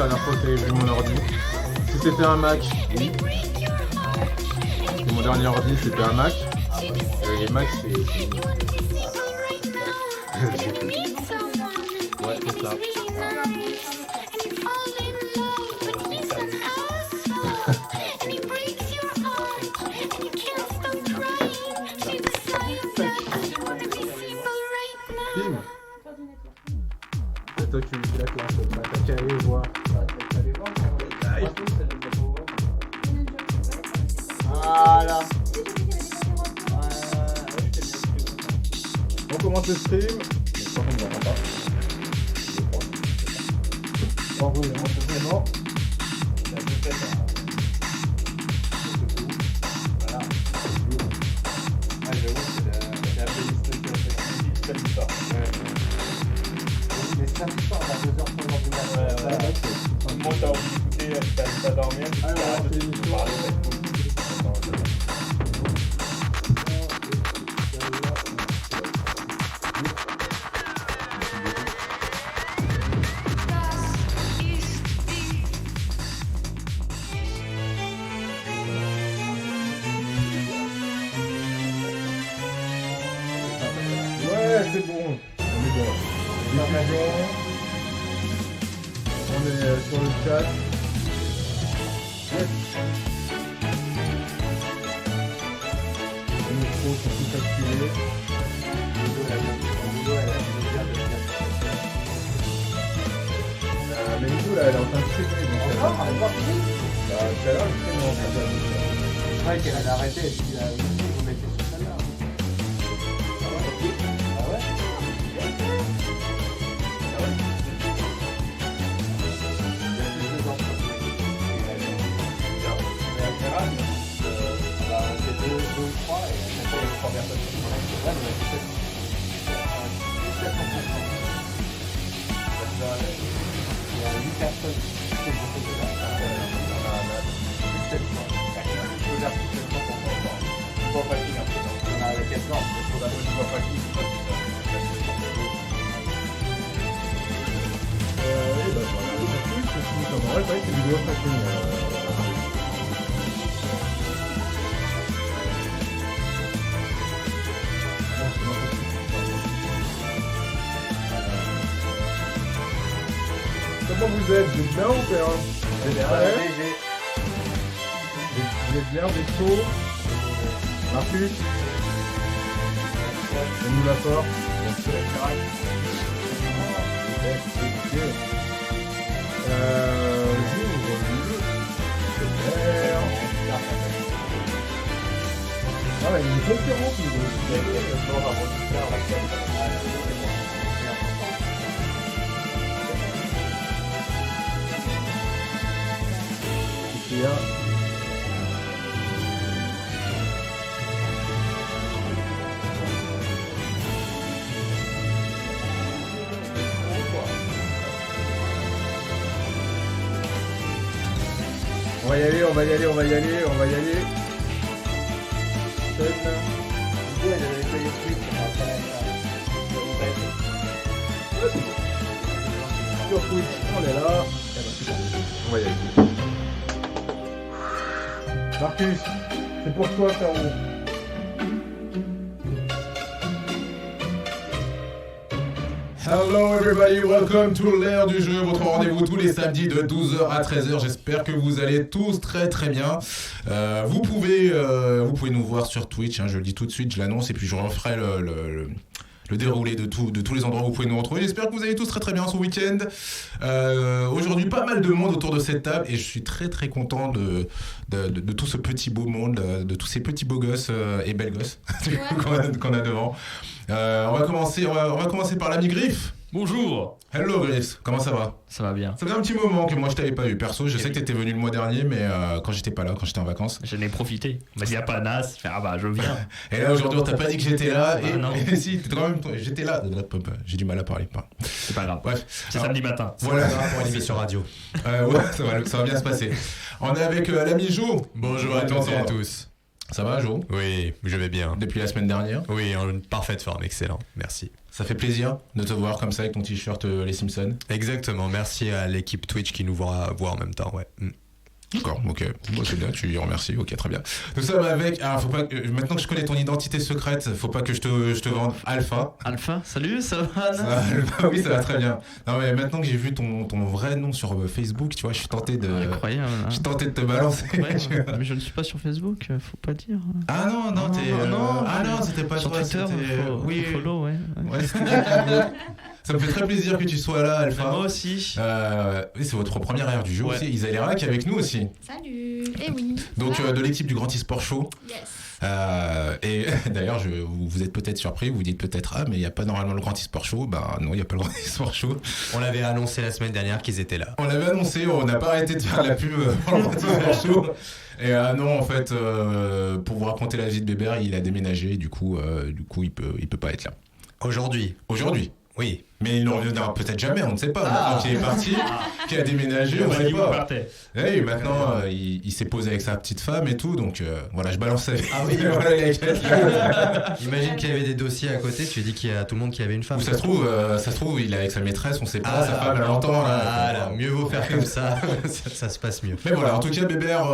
dernière fois que t'avais vu mon ordi? Si c'était un Mac, oui. Et mon dernier ordi, c'était un Mac. Les Macs, c'est... Ouais, c'est ça. Film. C'est toi qui me dis la classe, t'as qu'à aller voir. Voilà. On commence le stream. Par contre, on n'entend pas. En roulant, vraiment. Voilà. Ah, j'avoue, c'est la playlist qui a fait samedi soir. Mais samedi soir, à 2h30 du matin. Tout le monde t'a envie d'écouter, t'arrives pas à dormir. Alors, c'est une histoire. C'est bon, on est bon. Diffusion. On est sur le chat. Yes. Les micros sont tous activés. Mais Nico là, elle est en train de streamer. Encore, elle est partie. Tout à l'heure, elle streamait en train de. C'est vrai qu'elle a arrêté et puis vous mettez sur celle-là. Comment vous êtes? Vous êtes bien ou pas? Vous êtes bien, Vexo? Marcus? Donne-nous la force. Ah ouais, il y a une conférence au niveau. On va y aller, on va y aller, on va y aller, on va y aller. Sur Twitch, on est là. On va y aller. Marcus, c'est pour toi, frérot. Hello everybody, welcome to l'heure du jeu, votre rendez-vous tous les samedis de 12h à 13h. J'espère que vous allez tous très très bien. Vous pouvez nous voir sur Twitch, hein, je le dis tout de suite, je l'annonce et puis je referai le déroulé de tous les endroits où vous pouvez nous retrouver. J'espère que vous allez tous très très bien ce week-end. Aujourd'hui, pas mal de monde autour de cette table et je suis très très content de tout ce petit beau monde, de tous ces petits beaux gosses et belles gosses qu'on a devant. On va commencer par l'ami Griff. Bonjour. Hello Griff, comment ça va? Ça va bien. Ça fait un petit moment que moi je t'avais pas vu. Perso, je sais que t'étais venu le mois dernier, mais quand j'étais pas là, quand j'étais en vacances. J'en ai profité. On m'a dit, pas Nas. Ah bah, je viens. Et là aujourd'hui, on t'a pas dit que j'étais là. Et si, quand même, j'étais là. J'ai du mal à parler. C'est pas grave. Bref. C'est samedi matin. Voilà, pour animer sur radio. Ouais, ça va bien se passer. On est avec l'ami Jo. Bonjour à toutes et à tous. Ça va, Jo? Oui, je vais bien. Depuis la semaine dernière? Oui, en parfaite forme, excellent, merci. Ça fait plaisir de te voir comme ça avec ton t-shirt Les Simpsons. Exactement, merci à l'équipe Twitch qui nous voit en même temps, ouais. D'accord, ok. Bon, c'est bien, tu y remercies, ok, très bien. Nous sommes avec. Alors, faut pas maintenant que je connais ton identité secrète, faut pas que je te vende Alpha. Alpha, salut, ça va Nas? Oui, ça va très bien. Non, mais maintenant que j'ai vu ton vrai nom sur Facebook, tu vois, je suis tenté de. Incroyable. Je suis tenté de te balancer. Ouais, mais je ne suis pas sur Facebook, faut pas dire. Ah non, t'es. Ah non, c'était pas sur toi, Twitter, oui, follow, ouais. Ouais, ça me fait très plaisir que tu sois là, Alpha. Moi aussi. Oui, c'est votre première ère du jeu Ouais. aussi. Isalera qui est avec nous aussi. Salut. Eh oui. Donc de l'équipe du Grand eSport Show. Yes. Et d'ailleurs, vous êtes peut-être surpris, vous vous dites peut-être mais il n'y a pas normalement le Grand eSport Show. Bah non, il n'y a pas le Grand eSport Show. On l'avait annoncé la semaine dernière qu'ils étaient là. On l'avait annoncé, on n'a pas arrêté de faire de la pub pour le Grand eSport Show. Et non, en fait, pour vous raconter la vie de Bébert, il a déménagé, du coup, il peut pas être là. Aujourd'hui, oui. Mais il ne reviendra peut-être jamais, on ne sait pas. Maintenant qu'il est parti, qu'il a déménagé, on ne sait pas. Et maintenant, il s'est posé avec sa petite femme et tout, donc voilà, je balance sa vie. Ah oui, voilà, Imagine qu'il y avait des dossiers à côté, tu dis qu'il y a tout le monde qui avait une femme. Ou ça se trouve, il est avec sa maîtresse, on ne sait pas, sa femme, elle entend. Là, mieux vaut faire comme ça, ça se passe mieux. Mais voilà, en tout cas, Bébert,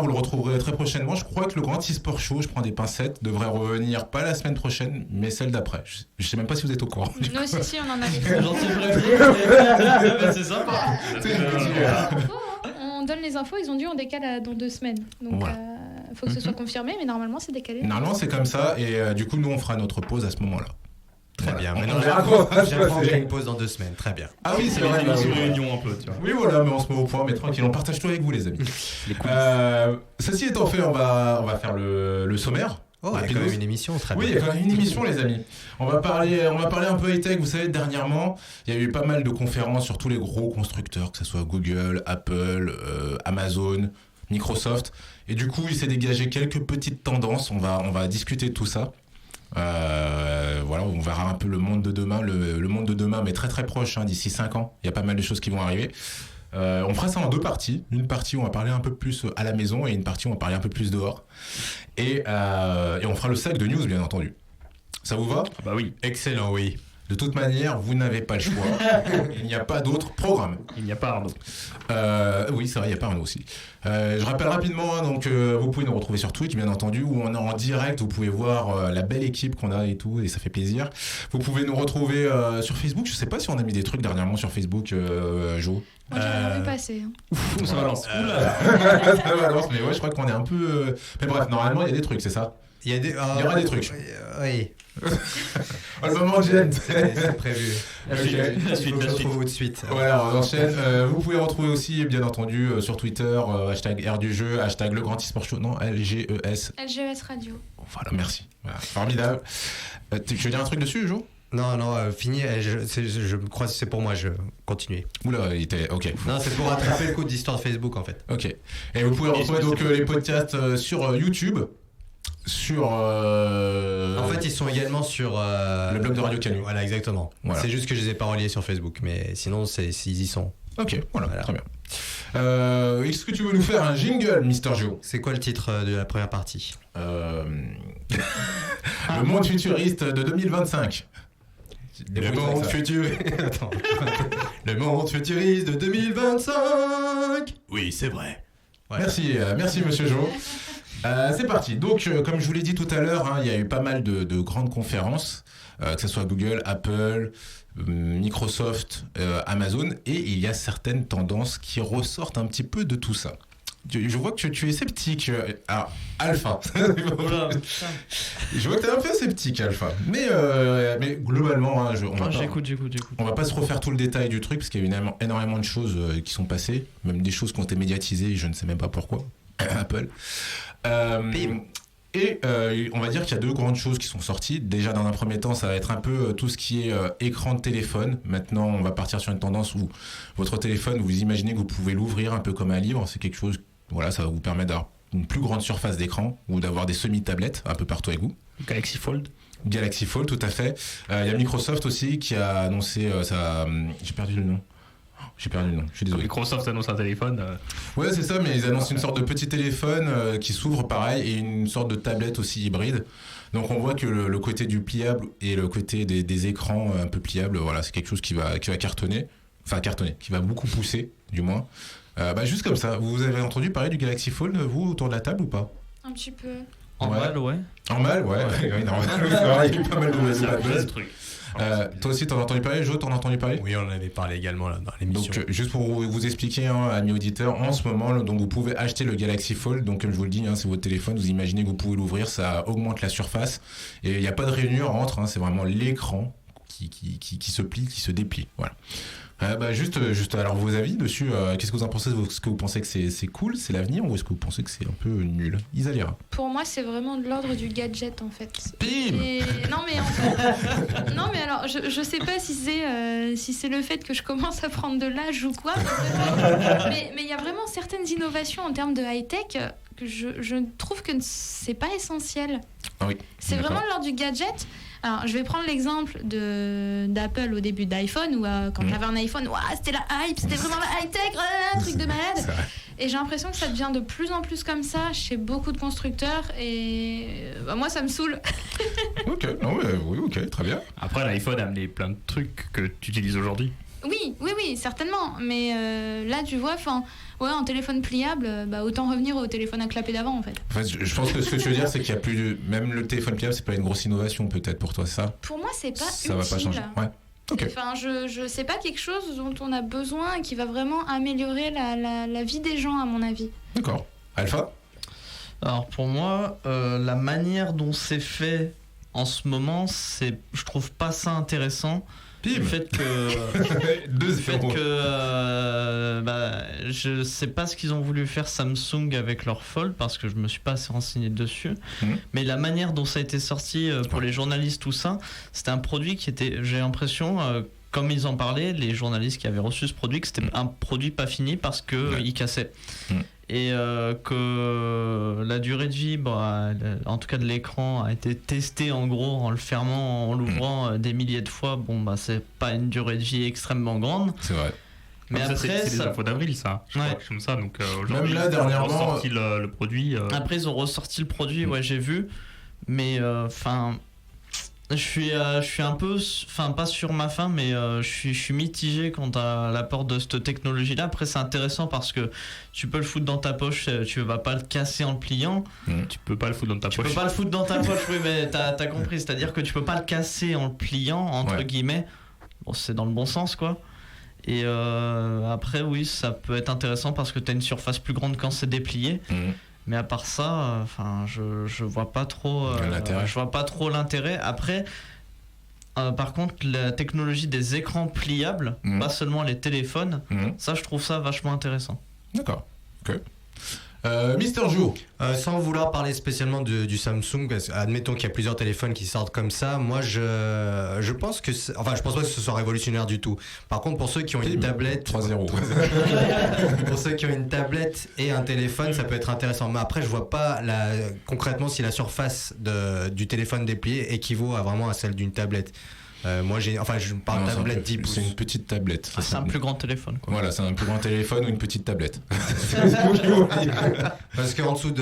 vous le retrouverez très prochainement. Je crois que le Grand eSport Show, je prends des pincettes, devrait revenir pas la semaine prochaine, mais celle d'après. Je sais même pas si vous êtes au courant. Nous aussi, si, on en avait C'est gentil de c'est sympa. On donne les infos, ils ont dit on décale dans 2 semaines. Donc Voilà. faut que ce soit confirmé, mais normalement c'est décalé. Normalement, c'est comme ça, et du coup, nous, on fera notre pause à ce moment-là. Très Voilà. bien. Maintenant, On verra quoi va se j'apprends passer. qu'il y a une pause dans 2 semaines. Très bien. Ah oui, c'est C'est vrai. une bah oui. réunion un peu, tu vois. Oui, voilà, mais on se met au point, mais tranquille, on partage tout avec vous, les amis. Les coulisses. Ceci étant fait, on va faire le sommaire. Oh, il y a Rapidos. quand même une émission, très Oui, il y bien. a quand même une émission, les amis. On va parler un peu high-tech. Vous savez, dernièrement, il y a eu pas mal de conférences sur tous les gros constructeurs, que ce soit Google, Apple, Amazon, Microsoft. Et du coup, il s'est dégagé quelques petites tendances. On va discuter de tout ça. Voilà, on verra un peu le monde de demain. Le monde de demain, mais très très proche, hein, d'ici 5 ans. Il y a pas mal de choses qui vont arriver. On fera ça en 2 parties. Une partie où on va parler un peu plus à la maison et une partie où on va parler un peu plus dehors. Et on fera le sac de news, bien entendu. Ça vous va? Ah bah oui, Excellent, oui. De toute manière, vous n'avez pas le choix. Il n'y a pas d'autre programme. il n'y a pas Arnaud. Oui, c'est vrai, il n'y a pas un aussi. Je rappelle rapidement, hein, donc vous pouvez nous retrouver sur Twitch, bien entendu, où on est en direct. Vous pouvez voir la belle équipe qu'on a et tout, et ça fait plaisir. Vous pouvez nous retrouver sur Facebook. Je ne sais pas si on a mis des trucs dernièrement sur Facebook, Jo. Moi j'ai rien vu passer. Ça balance. Ça balance, mais ouais, je crois qu'on est un peu. Mais bref, normalement, il y a des trucs, c'est ça? Il y aura des trucs. Oui, Oh, le moment de gêne. c'est prévu. La suite, Il faut que je la suite. retrouve tout de suite. Voilà, on enchaîne. Vous pouvez retrouver aussi, bien entendu, sur Twitter, hashtag R du jeu, hashtag le Grand eSport Show, non, LGES. LGES Radio. Voilà, merci. Voilà, formidable. Tu veux dire un truc dessus, Jo? Non, fini. Je crois que c'est pour moi, je continue. Oula, il était. Ok. Non, c'est pour rattraper le coup d'histoire de Facebook, en fait. Ok. Et vous pouvez retrouver donc les podcasts sur YouTube, sur. En fait, ils sont également sur... le blog de Radio Canu. Voilà, exactement. Voilà. C'est juste que je les ai pas reliés sur Facebook, mais sinon, ils y sont. Ok, voilà, très bien. Est-ce que tu veux nous faire un jingle, Mister Joe? C'est quoi le titre de la première partie? Le monde futuriste de 2025. Le monde futuriste... Attends. Le monde futuriste de 2025. Oui, c'est vrai. Ouais. Merci Monsieur Jo. C'est parti. Donc, comme je vous l'ai dit tout à l'heure, hein, il y a eu pas mal de grandes conférences, que ce soit Google, Apple, Microsoft, Amazon, et il y a certaines tendances qui ressortent un petit peu de tout ça. Je vois que tu es sceptique. Alors, Alpha. Voilà. Je vois que tu es un peu sceptique, Alpha. Mais globalement, hein, J'écoute. on va pas se refaire tout le détail du truc, parce qu'il y a eu énormément de choses qui sont passées, même des choses qui ont été médiatisées, je ne sais même pas pourquoi. Apple. Et on va dire qu'il y a 2 grandes choses qui sont sorties. Déjà, dans un premier temps, ça va être un peu tout ce qui est écran de téléphone. Maintenant, on va partir sur une tendance où votre téléphone, vous imaginez que vous pouvez l'ouvrir un peu comme un livre. C'est quelque chose, voilà, ça va vous permettre d'avoir une plus grande surface d'écran ou d'avoir des semi-tablettes un peu partout avec vous. Galaxy Fold. Galaxy Fold, tout à fait. Il y a Microsoft aussi qui a annoncé j'ai perdu le nom. j'ai perdu le nom, je suis désolé. Microsoft annonce un téléphone. Ouais, c'est ça, mais ils annoncent une sorte de petit téléphone qui s'ouvre pareil et une sorte de tablette aussi hybride. Donc on voit que le côté du pliable et le côté des écrans un peu pliables, voilà, c'est quelque chose qui va cartonner. Enfin, cartonner, qui va beaucoup pousser, du moins. Juste comme ça, vous avez entendu parler du Galaxy Fold, vous, autour de la table ou pas? Un petit peu. En mal, ouais. En mal, ouais. Oui, normal. Il y a eu pas mal de C'est un buzz. peu truc. Toi aussi, t'en as entendu parler, Jo, t'en as entendu parler? Oui, on en avait parlé également là, dans l'émission. Donc, juste pour vous expliquer, amis auditeurs, en ce moment, donc vous pouvez acheter le Galaxy Fold. Donc, comme je vous le dis, c'est votre téléphone. Vous imaginez que vous pouvez l'ouvrir, ça augmente la surface. Et il n'y a pas de rainure entre, c'est vraiment l'écran qui se plie, qui se déplie. Voilà. Juste, alors vos avis dessus, qu'est-ce que vous en pensez? Est-ce que vous pensez que c'est cool, c'est l'avenir, ou est-ce que vous pensez que c'est un peu nul? Isalira. Pour moi, c'est vraiment de l'ordre du gadget en fait. Bim Non mais en fait... non mais alors, je sais pas si c'est le fait que je commence à prendre de l'âge ou quoi. Mais il y a vraiment certaines innovations en termes de high-tech que je trouve que c'est pas essentiel. Ah oui. C'est D'accord. vraiment de l'ordre du gadget. Alors, je vais prendre l'exemple d'Apple au début d'iPhone, où quand j'avais un iPhone, c'était la hype, c'était vraiment la high-tech, un truc de malade. C'est vrai. Et j'ai l'impression que ça devient de plus en plus comme ça chez beaucoup de constructeurs, et moi, ça me saoule. Ok, oui, ok, très bien. Après, l'iPhone a amené plein de trucs que tu utilises aujourd'hui. Oui, certainement. Mais là, tu vois, un téléphone pliable, autant revenir au téléphone à clapet d'avant, en fait. En fait, je pense que ce que tu veux dire, c'est qu'il y a plus de... Même le téléphone pliable, c'est pas une grosse innovation, peut-être, pour toi, c'est ça? Pour moi, c'est pas Ça utile. va pas changer. Ouais. Ok. Enfin, je sais pas quelque chose dont on a besoin et qui va vraiment améliorer la vie des gens, à mon avis. D'accord. Alpha? Alors pour moi, la manière dont c'est fait en ce moment, je trouve pas ça intéressant. Bim. Le fait que, Deux je sais pas ce qu'ils ont voulu faire Samsung avec leur Fold parce que je me suis pas assez renseigné dessus. Mais la manière dont ça a été sorti pour les journalistes, tout ça, c'était un produit qui était, j'ai l'impression, comme ils en parlaient, les journalistes qui avaient reçu ce produit, que c'était un produit pas fini parce que il cassait. Et que la durée de vie, en tout cas de l'écran, a été testée en gros en le fermant, en l'ouvrant des milliers de fois. C'est pas une durée de vie extrêmement grande. C'est vrai. Mais ça, après, c'est des infos d'avril, ça. Je crois que comme ça. Donc aujourd'hui, Même là, ils ont dernièrement, ressorti le produit. Après, ils ont ressorti le produit, ouais, j'ai vu. Mais je suis un peu, pas sur ma faim, mais je suis mitigé quant à l'apport de cette technologie-là. Après, c'est intéressant parce que tu peux le foutre dans ta poche, tu vas pas le casser en le pliant. Tu peux pas le foutre dans ta Tu poche. peux pas le foutre dans ta poche, oui, mais t'as compris. C'est-à-dire que tu peux pas le casser en le pliant, entre guillemets. Bon, c'est dans le bon sens, quoi. Et après, oui, ça peut être intéressant parce que t'as une surface plus grande quand c'est déplié. Mais à part ça, je vois pas trop l'intérêt. Après, par contre, la technologie des écrans pliables, pas seulement les téléphones, ça, je trouve ça vachement intéressant. D'accord. Ok. Mister Jou. Sans vouloir parler spécialement du Samsung, parce admettons qu'il y a plusieurs téléphones qui sortent comme ça, moi je pense que je pense pas que ce soit révolutionnaire du tout. Par contre, pour ceux qui ont une tablette 3-0. pour ceux qui ont une tablette et un téléphone, ça peut être intéressant. Mais après, je vois pas concrètement si la surface du téléphone déplié équivaut vraiment à celle d'une tablette. Moi je parle de tablette 10 pouces. C'est une petite tablette. C'est un plus grand téléphone, quoi. Voilà, c'est un plus grand téléphone ou une petite tablette. Parce qu'en dessous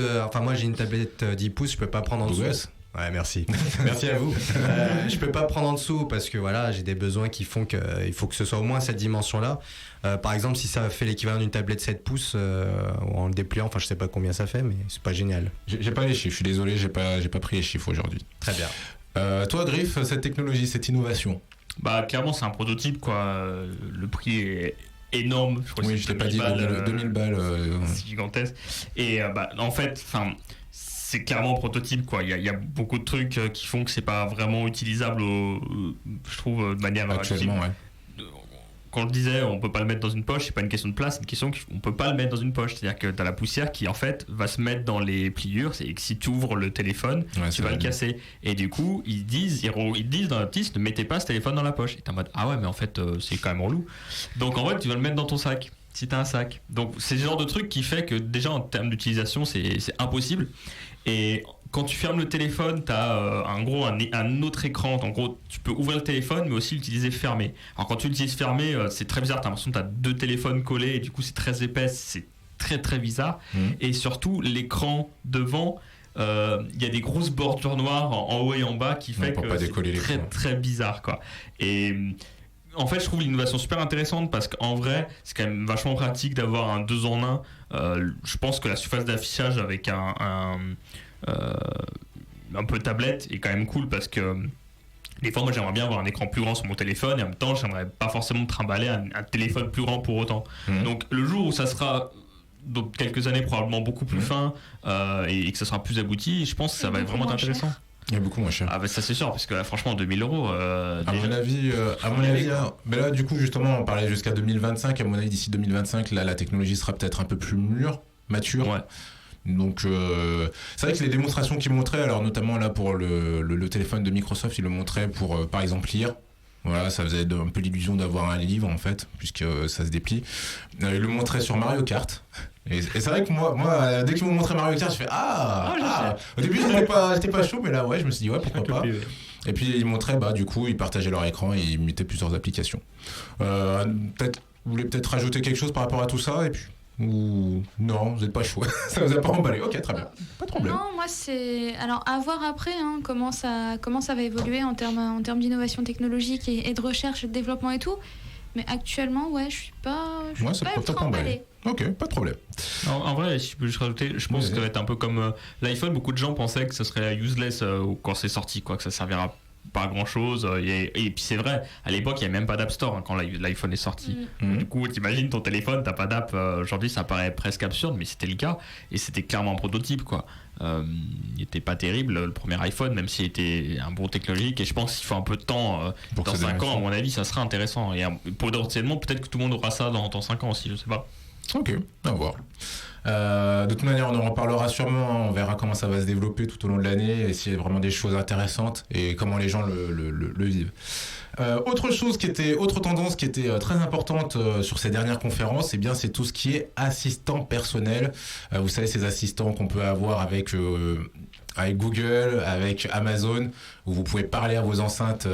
moi j'ai une tablette 10 pouces, je peux pas prendre en dessous. Ouais, merci. Merci à vous. Je peux pas prendre en dessous parce que voilà, j'ai des besoins qui font qu'il faut que ce soit au moins cette dimension-là. Par exemple, si ça fait l'équivalent d'une tablette 7 pouces en le dépliant, je sais pas combien ça fait, mais c'est pas génial. J'ai pas les chiffres, je suis désolé, j'ai pas pris les chiffres aujourd'hui. Très bien. Toi, Griff, cette technologie, cette innovation? Clairement, c'est un prototype, quoi. Le prix est énorme. Je crois que Je t'ai pas dit 2000 balles. C'est gigantesque. Et en fait, c'est clairement un prototype, quoi. Il y a beaucoup de trucs qui font que c'est pas vraiment utilisable, je trouve, de manière actuellement, ouais. Quand je disais on peut pas le mettre dans une poche, c'est pas une question de place, c'est une question qu'on peut pas le mettre dans une poche. C'est-à-dire que t'as la poussière qui en fait va se mettre dans les pliures, et que si tu ouvres le téléphone, tu vas le casser. Et du coup, ils disent dans la notice, ne mettez pas ce téléphone dans la poche. Et t'es en mode ah ouais, mais en fait c'est quand même relou. Donc en fait tu vas le mettre dans ton sac. si t'as un sac. Donc c'est ce genre de truc qui fait que déjà en termes d'utilisation c'est impossible. Et quand tu fermes le téléphone, t'as un autre écran. En gros, tu peux ouvrir le téléphone, mais aussi l'utiliser fermé. Alors quand tu l'utilises fermé, c'est très bizarre. T'as l'impression que t'as 2 téléphones collés et du coup c'est très épais. C'est très très bizarre. Et surtout l'écran devant, il y a des grosses bordures noires en haut et en bas qui fait que c'est très très bizarre quoi. Et en fait, je trouve l'innovation super intéressante parce qu'en vrai, c'est quand même vachement pratique d'avoir un 2 en 1. Je pense que la surface d'affichage avec un peu tablette est quand même cool parce que des fois, moi, j'aimerais bien avoir un écran plus grand sur mon téléphone et en même temps, j'aimerais pas forcément me trimballer un téléphone plus grand pour autant. Donc, le jour où ça sera dans quelques années probablement beaucoup plus fin et que ça sera plus abouti, je pense que ça va être vraiment intéressant. Il y a beaucoup moins cher. Ah bah ça c'est sûr, parce que là franchement 2000 €. À mon avis, mais là du coup justement on parlait jusqu'à 2025, à mon avis d'ici 2025 là la technologie sera peut-être un peu plus mature. Ouais. Donc c'est vrai que les démonstrations qu'ils montraient, alors notamment là pour le téléphone de Microsoft, ils le montraient pour par exemple lire. Voilà, ça faisait un peu l'illusion d'avoir un livre en fait, puisque ça se déplie. Ils le montraient sur Mario Kart. Et c'est vrai que moi dès qu'ils m'ont montré Mario Kart, je fais au début j'étais pas chaud, mais là ouais, je me suis dit ouais, pourquoi pas. Et puis ils montraient, du coup, ils partageaient leur écran et ils mettaient plusieurs applications. Vous voulez peut-être rajouter quelque chose par rapport à tout ça, et puis ou non, vous n'êtes pas chaud. Ça vous a pas emballé. Ok, très bien. Pas de problème. Non, moi c'est. Alors, à voir après comment ça va évoluer en termes d'innovation technologique et de recherche et de développement et tout. Mais actuellement, ouais, je suis pas ultra emballée. Ok, pas de problème. En vrai, si je peux juste rajouter, je pense que ça va être un peu comme l'iPhone. Beaucoup de gens pensaient que ce serait useless quand c'est sorti, quoi, que ça servira pas à grand chose. Et puis c'est vrai, à l'époque il n'y avait même pas d'App Store quand l'iPhone est sorti. Du coup, t'imagines ton téléphone, t'as pas d'app. Aujourd'hui, ça paraît presque absurde, mais c'était le cas. Et c'était clairement un prototype, quoi. Il n'était pas terrible le premier iPhone, même s'il était un bon technologique. Et je pense qu'il faut un peu de temps. Dans 5 ans, à mon avis, ça sera intéressant. Et potentiellement, peut-être que tout le monde aura ça dans 5 ans aussi, je sais pas. Ok, à voir. De toute manière, on en reparlera sûrement. On verra comment ça va se développer tout au long de l'année et s'il y a vraiment des choses intéressantes et comment les gens le vivent. Autre tendance qui était très importante sur ces dernières conférences, c'est tout ce qui est assistant personnel. Vous savez, ces assistants qu'on peut avoir avec Google, avec Amazon, où vous pouvez parler à vos enceintes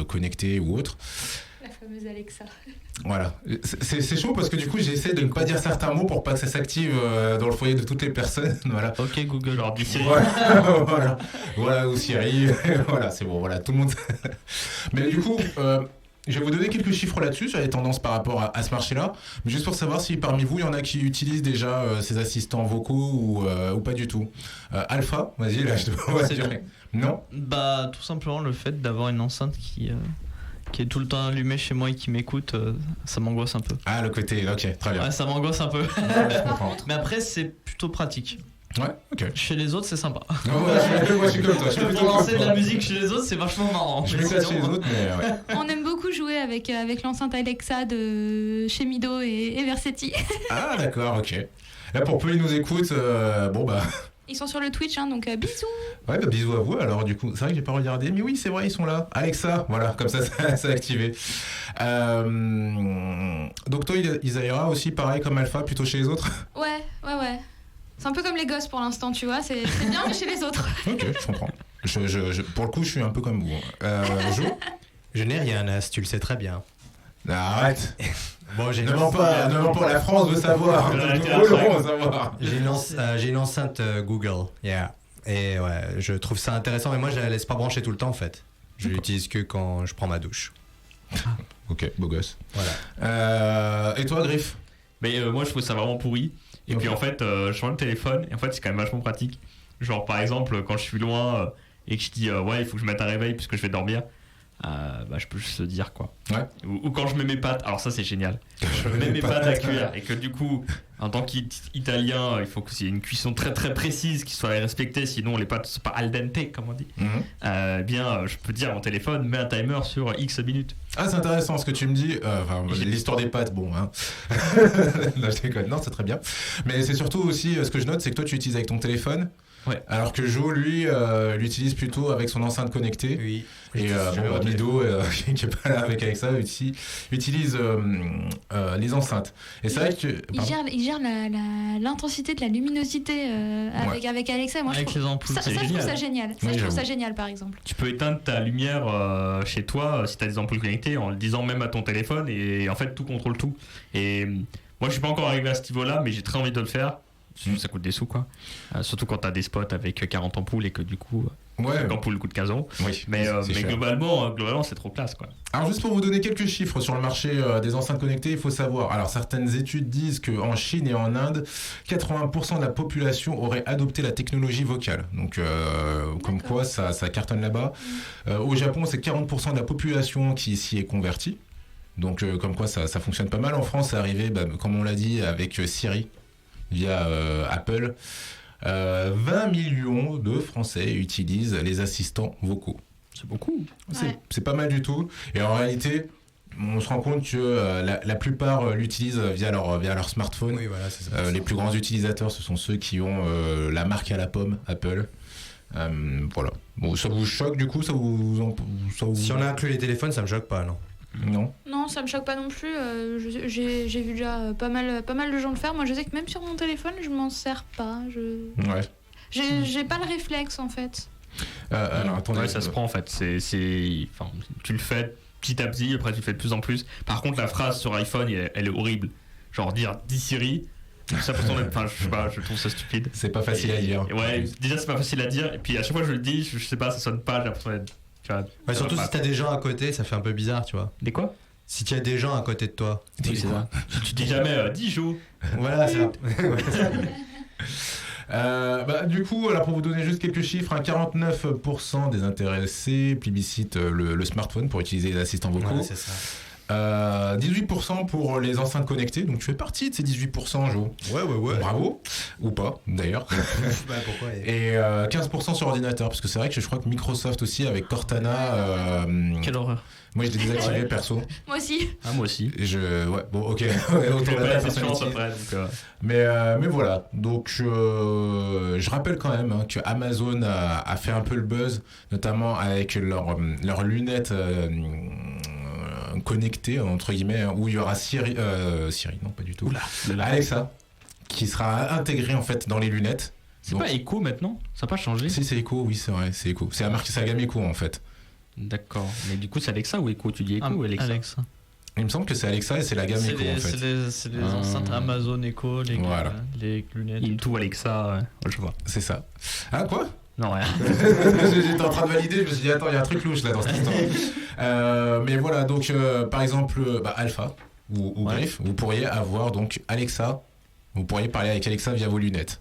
connectées ou autres. La fameuse Alexa. Voilà, c'est chaud parce que du coup j'essaie de ne pas dire certains mots pour pas que ça s'active dans le foyer de toutes les personnes. Voilà. Ok Google, alors dis Siri. Voilà, ou Siri. Voilà, c'est bon, voilà, tout le monde. Mais du coup, je vais vous donner quelques chiffres là-dessus sur les tendances par rapport à ce marché-là, mais juste pour savoir si parmi vous il y en a qui utilisent déjà ces assistants vocaux ou pas du tout. Alpha, vas-y, là je te vois dire. Non. Bah tout simplement le fait d'avoir une enceinte qui est tout le temps allumé chez moi et qui m'écoute, ça m'angoisse un peu. Ah, le côté, ok, très bien. Ouais, ça m'angoisse un peu. Je comprends. Mais après, c'est plutôt pratique. Ouais, ok. Chez les autres, c'est sympa. Moi, je suis comme toi. Pour lancer de la musique chez les autres, c'est vachement marrant. Je m'éclate chez les autres, mais ouais. On aime beaucoup jouer avec l'enceinte Alexa de chez Mido et Versetti. Ah, d'accord, ok. Là, pour peu ils nous écoutent, Ils sont sur le Twitch, donc bisous. Ouais, bisous à vous. Alors du coup, c'est vrai que j'ai pas regardé, mais oui, c'est vrai, ils sont là. Alexa, voilà, comme ça, c'est activé. Donc toi, Isaïra aussi, pareil comme Alpha, plutôt chez les autres. Ouais. C'est un peu comme les gosses pour l'instant, tu vois. C'est bien, mais chez les autres. Ok, je comprends. Pour le coup, je suis un peu comme vous. Je n'ai rien, As, tu le sais très bien. Arrête. Bon, ne mens pas, la France veut savoir. J'ai une enceinte Google, yeah. Et ouais, je trouve ça intéressant, mais moi je la laisse pas brancher tout le temps en fait. Je l'utilise que quand je prends ma douche. Ok, beau gosse. Voilà. Et toi, Griff? Mais moi je trouve ça vraiment pourri. Et puis en fait, je prends le téléphone et en fait c'est quand même vachement pratique. Genre par exemple, quand je suis loin et que je dis ouais, il faut que je mette un réveil puisque je vais dormir. Je peux juste le dire quoi. Ouais. Ou quand je mets mes pâtes, alors ça c'est génial. Je mets mes pâtes à cuire et que du coup, en tant qu'italien, il faut que c'est une cuisson très très précise qui soit respectée, sinon les pâtes sont pas al dente comme on dit. Je peux dire à mon téléphone, mets un timer sur X minutes. Ah, c'est intéressant ce que tu me dis. L'histoire des pâtes, bon, hein. Là, je déconne. Non, c'est très bien. Mais c'est surtout aussi ce que je note, c'est que toi tu utilises avec ton téléphone. Ouais. Alors que Joe, lui, l'utilise plutôt avec son enceinte connectée. Oui. Et Mido, qui n'est pas là avec Alexa, utilise les enceintes. Et c'est vrai que il gère l'intensité de la luminosité avec Alexa. Moi, avec les ampoules, je trouve ça génial. Je trouve ça génial, par exemple. Tu peux éteindre ta lumière chez toi si tu as des ampoules connectées en le disant même à ton téléphone et en fait tout contrôle tout. Et moi je suis pas encore arrivé à ce niveau-là, mais j'ai très envie de le faire. Ça coûte des sous quoi. Surtout quand t'as des spots avec 40 ampoules et que du coup chaque ampoule coûte 15 €. Oui, mais globalement c'est trop classe quoi. Alors juste pour vous donner quelques chiffres sur le marché des enceintes connectées, il faut savoir, alors certaines études disent qu'en Chine et en Inde, 80% de la population aurait adopté la technologie vocale. Donc comme quoi ça cartonne là-bas. Au Japon, c'est 40% de la population qui s'y est convertie. Donc comme quoi ça fonctionne pas mal. En France, c'est arrivé, comme on l'a dit, avec Siri via Apple. 20 millions de Français utilisent les assistants vocaux. C'est beaucoup. C'est pas mal du tout. Et en réalité, on se rend compte que la plupart l'utilisent via leur smartphone. Oui, voilà, c'est ça. Les plus grands utilisateurs, ce sont ceux qui ont la marque à la pomme, Apple. Voilà. Bon, ça vous choque du coup, ça vous... Si on a inclus les téléphones, ça me choque pas, non? Non, ça me choque pas non plus. J'ai vu déjà pas mal de gens le faire. Moi, je sais que même sur mon téléphone, je m'en sers pas. Ouais. J'ai pas le réflexe en fait. Alors attendez. Ouais, ça se prend en fait. Tu le fais petit à petit, après tu le fais de plus en plus. Par contre, la phrase sur iPhone, elle est horrible. Genre dire dis Siri. Ça peut sembler, je sais pas, je trouve ça stupide. C'est pas facile à dire. Ouais, déjà c'est pas facile à dire. Et puis à chaque fois que je le dis, je sais pas, ça sonne pas. J'ai l'impression d'être. Ouais, surtout si t'as des gens à côté, ça fait un peu bizarre, tu vois. Des quoi? Si tu as des gens à côté de toi. Oui, c'est ça. Tu dis jamais 10 jours. Voilà, ça. Du coup, alors pour vous donner juste quelques chiffres, 49% des intéressés plébiscitent le smartphone pour utiliser les assistants vocaux. Ouais, c'est ça. 18% pour les enceintes connectées, donc tu fais partie de ces 18%, Jo. Ouais. Bravo, ou pas d'ailleurs. Pourquoi Et 15% sur ordinateur, parce que c'est vrai que je crois que Microsoft aussi avec Cortana. Quelle horreur. Moi je l'ai désactivé perso. Moi aussi. Ah, moi aussi. Ok. Mais voilà, donc je rappelle quand même que Amazon a fait un peu le buzz, notamment avec leurs lunettes connectées entre guillemets, où il y aura Siri, non pas du tout. Alexa, qui sera intégrée en fait dans les lunettes. C'est pas Echo maintenant? Ça n'a pas changé? Si, c'est Echo, oui c'est vrai, c'est Echo. C'est la marque, c'est la gamme Echo en fait. D'accord, mais du coup c'est Alexa ou Echo? Tu dis Echo ou Alexa? Il me semble que c'est Alexa et c'est la gamme Echo en fait. C'est les enceintes Amazon Echo, les lunettes. Il tout Alexa, je vois. C'est ça. Ah quoi? Non, rien. J'étais en train de valider, je me suis dit attends, il y a un truc louche là dans cette histoire. Mais voilà, donc par exemple Alpha ou Griff, vous pourriez avoir donc Alexa, vous pourriez parler avec Alexa via vos lunettes.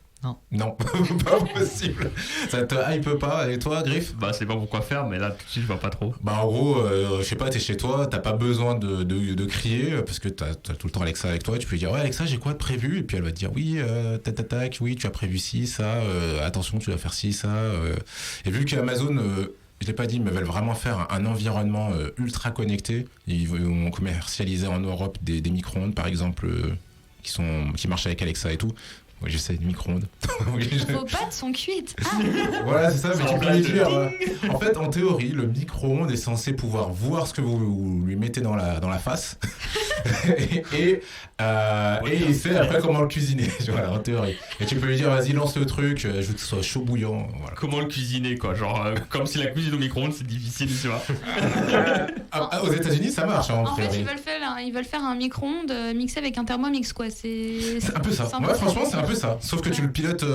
Non, pas possible. Ça te hype pas. Et toi, Griff? C'est pas pourquoi faire, mais là tout de suite je vois pas trop. En gros, je sais pas, t'es chez toi, t'as pas besoin de crier parce que t'as tout le temps Alexa avec toi. Tu peux lui dire ouais Alexa, j'ai quoi de prévu? Et puis elle va te dire oui, oui, tu as prévu ci, ça. Attention, tu dois faire ci, ça. Et vu qu'Amazon je l'ai pas dit, mais veulent vraiment faire un environnement ultra connecté. Ils vont commercialiser en Europe des micro-ondes, par exemple, qui marchent avec Alexa et tout. Oui, j'essaie de micro-ondes. Vos pattes sont cuites. Voilà, c'est ça, mais tu peux lui dire. En fait, en théorie, le micro-ondes est censé pouvoir voir ce que vous lui mettez dans la face. et il sait après comment le cuisiner, voilà, en théorie. Et tu peux lui dire, vas-y, lance le truc, je veux que ce soit chaud bouillant. Voilà. Comment le cuisiner, quoi? Genre, comme si la cuisine au micro-ondes, c'est difficile, tu vois. Aux États-Unis, ça marche. En fait, ils veulent faire un micro-ondes mixé avec un Thermomix, quoi. C'est un peu ça. Ouais, franchement, c'est un peu ça. Sauf que tu le pilotes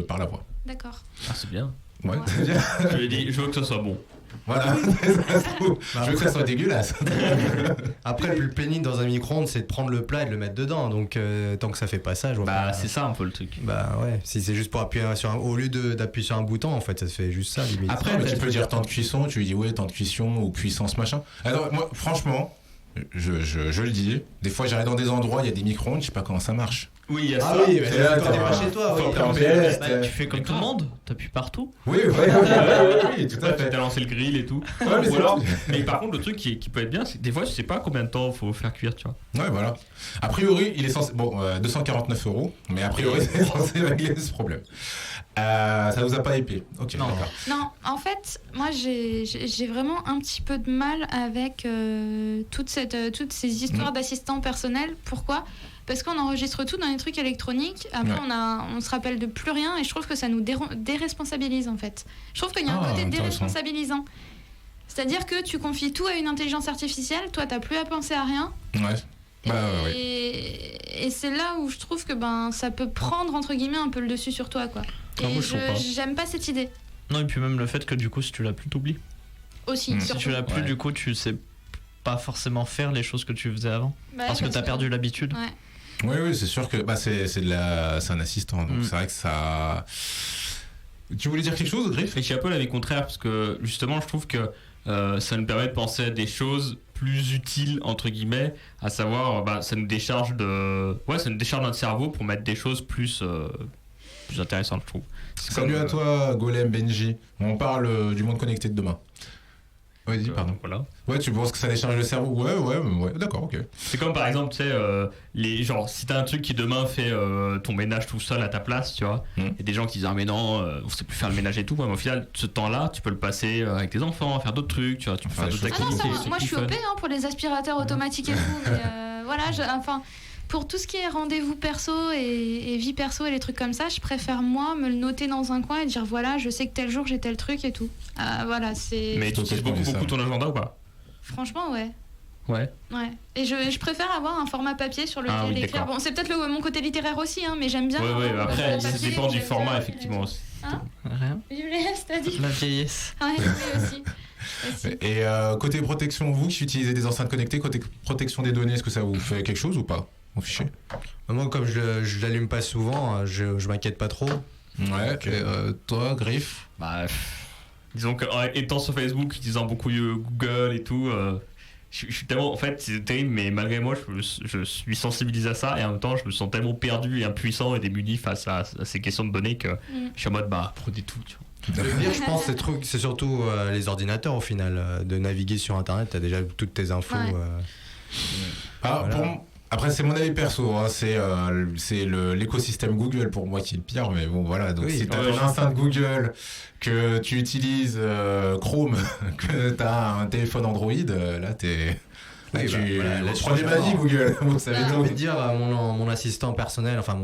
par la voix. D'accord. Ah, c'est bien. Ouais, c'est bien. Je lui ai dit, je veux que ça soit bon. Voilà, je veux que ça soit dégueulasse. Après, le plus pénible dans un micro-ondes, c'est de prendre le plat et de le mettre dedans. Donc, tant que ça fait pas ça, je vois pas. C'est ça un peu le truc. Ouais, si c'est juste pour appuyer au lieu d'appuyer sur un bouton, en fait, ça se fait juste ça, limite. Après, tu peux dire temps de cuisson, tu lui dis ouais, temps de cuisson ou puissance machin. Alors, moi, franchement, je le dis, des fois j'arrive dans des endroits, il y a des micro-ondes, je sais pas comment ça marche. Oui, il y a Ah ça. oui, mais là, t'es pas chez toi. Faut Oui, t'es en PS. Tu fais comme tout le monde, t'appuies partout. Oui, tout à fait. T'as lancé le grill et tout. Ouais, mais Ou alors, mais par contre, le truc qui peut être bien, c'est que des fois, je sais pas combien de temps faut faire cuire, tu vois. Ouais, voilà. A priori, il est censé. Bon, 249 €, mais a priori, c'est censé régler ce problème. Ça vous a pas épais. Ok, Non. d'accord. Non, en fait, moi j'ai vraiment un petit peu de mal avec toutes ces histoires d'assistants personnels. Pourquoi ? Parce qu'on enregistre tout dans les trucs électroniques. Après, on se rappelle de plus rien et je trouve que ça nous déresponsabilise en fait. Je trouve qu'il y a un côté intéressant. déresponsabilisant. C'est-à-dire que tu confies tout à une intelligence artificielle, toi t'as plus à penser à rien. Ouais. Et c'est là où je trouve que ça peut prendre entre guillemets un peu le dessus sur toi quoi. Ah, Et moi, je trouve pas. j'aime pas cette idée Non, et puis même le fait que du coup, si tu l'as plus, t'oublies. aussi. Mm. Si Surtout. tu l'as plus, Ouais. du coup, tu sais pas forcément faire les choses que tu faisais avant. Bah, Parce que t'as perdu l'habitude. Ouais. Oui, c'est sûr que c'est un assistant, donc c'est vrai que ça. Tu voulais dire quelque chose, Griff? Et je suis un peu l'avis contraire parce que justement, je trouve que ça nous permet de penser à des choses plus utiles entre guillemets, à savoir, ça nous décharge notre cerveau pour mettre des choses plus intéressantes, je trouve. Salut à toi, Golem Benji. On parle du monde connecté de demain. Vas-y, pardon. Voilà. Ouais, tu penses que ça décharge le cerveau? Ouais, d'accord, ok. C'est comme par exemple, tu sais, genre si t'as un truc qui demain fait ton ménage tout seul à ta place, tu vois, il y a des gens qui disent ah mais non, on sait plus faire le ménage et tout, mais au final, ce temps-là, tu peux le passer avec tes enfants, faire d'autres trucs, tu vois, tu peux faire d'autres Ah non, activités. ça, moi je suis OP pour les aspirateurs automatiques et tout, mais voilà, pour tout ce qui est rendez-vous perso et vie perso et les trucs comme ça, je préfère moi me le noter dans un coin et dire voilà, je sais que tel jour j'ai tel truc et tout. Voilà, c'est. Mais tu utilises beaucoup ton agenda ou pas? Franchement, ouais. Ouais. Et je préfère avoir un format papier sur lequel oui, écrire. d'accord. C'est peut-être mon côté littéraire aussi, hein, mais j'aime bien. Ouais, après, ça papier, dépend du j'aime format, bien. effectivement aussi. Rien. Juliette, t'as dit. La vieillesse. Ouais, oui aussi. Et côté protection, vous qui utilisez des enceintes connectées, côté protection des données, est-ce que ça vous fait quelque chose ou pas au fichier? Moi, comme je l'allume pas souvent, je m'inquiète pas trop. Ouais, toi, Griff? Disons que étant sur Facebook, utilisant beaucoup Google et tout, je suis tellement. En fait, c'est terrible, mais malgré moi, je suis sensibilisé à ça et en même temps, je me sens tellement perdu et impuissant et démuni face à ces questions de données que je suis en mode prenez tout, tu vois. Le pire, je pense, c'est surtout les ordinateurs au final. De naviguer sur Internet, t'as déjà toutes tes infos. Voilà. Après, c'est mon avis perso, hein, c'est l'écosystème Google pour moi qui est le pire, mais bon, voilà. Donc, si t'as ton enceinte Google, que tu utilises Chrome, que t'as un téléphone Android, là, t'es. Là, tu prends des manies, Google. Vous savez J'ai envie de dire, mon assistant personnel, enfin,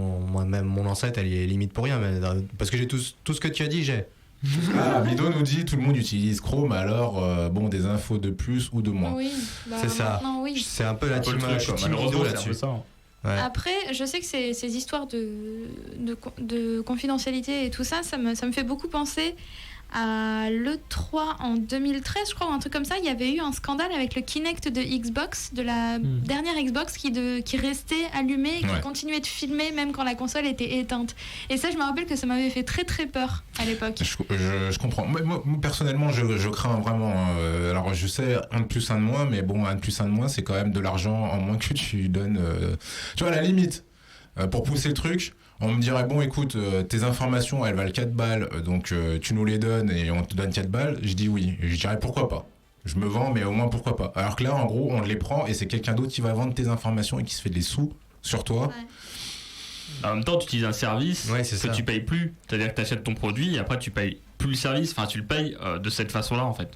même mon ancêtre, elle est limite pour rien, mais, parce que j'ai tout ce que tu as dit, j'ai. Mido nous dit tout le monde utilise Chrome, alors des infos de plus ou de moins. Oui, c'est ça. Oui. C'est un peu la team Malheureusement, là-dessus. c'est un peu ça. Ouais. Après, je sais que ces histoires de confidentialité et tout ça, ça me fait beaucoup penser à l'E3 en 2013, je crois, ou un truc comme ça. Il y avait eu un scandale avec le Kinect de Xbox, de la dernière Xbox qui restait allumé et qui continuait de filmer même quand la console était éteinte. Et ça, je me rappelle que ça m'avait fait très très peur à l'époque. Je comprends. Moi, personnellement, je crains vraiment. Alors, je sais, 1 de plus, 1 de moins, mais bon, 1 de plus, 1 de moins, c'est quand même de l'argent en moins que tu donnes. Tu vois, à la limite, pour pousser le truc, on me dirait, bon, écoute, tes informations, elles valent 4 balles, donc tu nous les donnes et on te donne 4 balles. Je dis oui. Je dirais pourquoi pas. Je me vends, mais au moins pourquoi pas. Alors que là, en gros, on les prend et c'est quelqu'un d'autre qui va vendre tes informations et qui se fait des sous sur toi. Ouais. En même temps, tu utilises un service que tu payes plus. C'est-à-dire que tu achètes ton produit et après tu payes plus le service. Enfin, tu le payes de cette façon-là, en fait.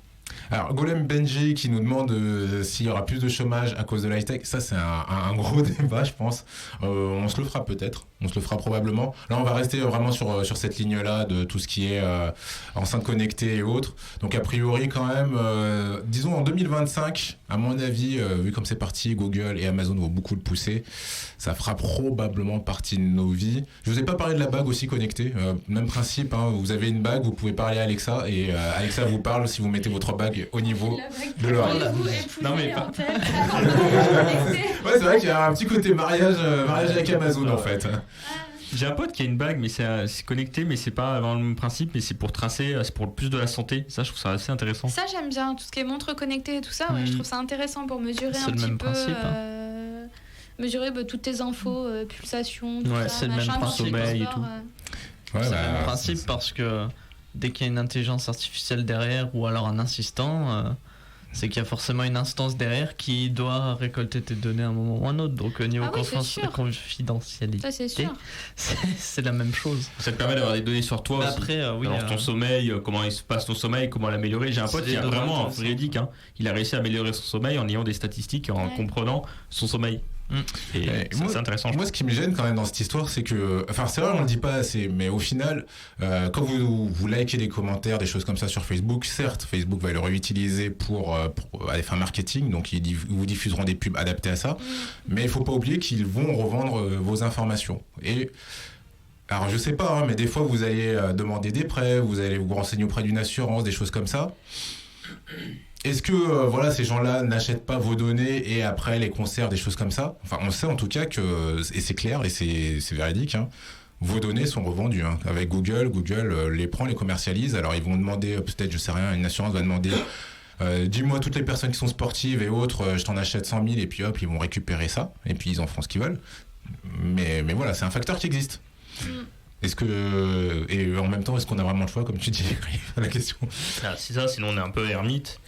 Alors, Golem Benji qui nous demande s'il y aura plus de chômage à cause de l'high-tech. Ça, c'est un gros débat, je pense. On se le fera peut-être. On se le fera probablement. Là, on va rester vraiment sur cette ligne-là de tout ce qui est enceinte connectée et autres. Donc, a priori, quand même, disons en 2025, à mon avis, vu comme c'est parti, Google et Amazon vont beaucoup le pousser. Ça fera probablement partie de nos vies. Je vous ai pas parlé de la bague aussi connectée. Même principe, hein, vous avez une bague, vous pouvez parler à Alexa et Alexa vous parle si vous mettez votre bague au niveau de l'oreille. Non, mais pas... Ouais, c'est vrai qu'il y a un petit côté mariage avec Amazon en fait. J'ai un pote qui a une bague, mais c'est connecté, mais c'est pas vraiment le même principe, mais c'est pour tracer, c'est pour plus de la santé. Ça, je trouve ça assez intéressant. Ça, j'aime bien, tout ce qui est montre connectée et tout ça, je trouve ça intéressant pour mesurer un petit peu. Principe, mesurer toutes tes infos, pulsations, tout ça, c'est le même principe. Sommeil et tout. C'est le même principe parce que dès qu'il y a une intelligence artificielle derrière ou alors un assistant, c'est qu'il y a forcément une instance derrière qui doit récolter tes données à un moment ou à un autre. Donc, niveau confidentialité, ça, c'est sûr. C'est la même chose. Ça te permet d'avoir des données sur toi aussi. Après, alors, ton sommeil, comment il se passe ton sommeil, comment l'améliorer. J'ai un pote qui a vraiment un véridique. Il a réussi à améliorer son sommeil en ayant des statistiques et en comprenant son sommeil. Et moi, c'est intéressant. Moi, ce qui me gêne quand même dans cette histoire, c'est que, enfin, c'est vrai, on le dit pas assez, mais au final, quand vous likez des commentaires, des choses comme ça sur Facebook, certes, Facebook va le réutiliser pour à des fins marketing, donc ils vous diffuseront des pubs adaptées à ça, mais il faut pas oublier qu'ils vont revendre vos informations. Et alors, je sais pas, mais des fois, vous allez demander des prêts, vous allez vous renseigner auprès d'une assurance, des choses comme ça. Est-ce que ces gens-là n'achètent pas vos données et après les conservent, des choses comme ça? Enfin, on sait en tout cas que, et c'est clair et c'est véridique, vos données sont revendues. Avec Google les prend, les commercialise. Alors ils vont demander, peut-être, je sais rien, une assurance va demander dis-moi toutes les personnes qui sont sportives et autres, je t'en achète 100 000 et puis hop, ils vont récupérer ça et puis ils en font ce qu'ils veulent. Mais voilà, c'est un facteur qui existe. Est-ce que, et en même temps, est-ce qu'on a vraiment le choix, comme tu dis, la question? C'est ça, sinon on est un peu ermite.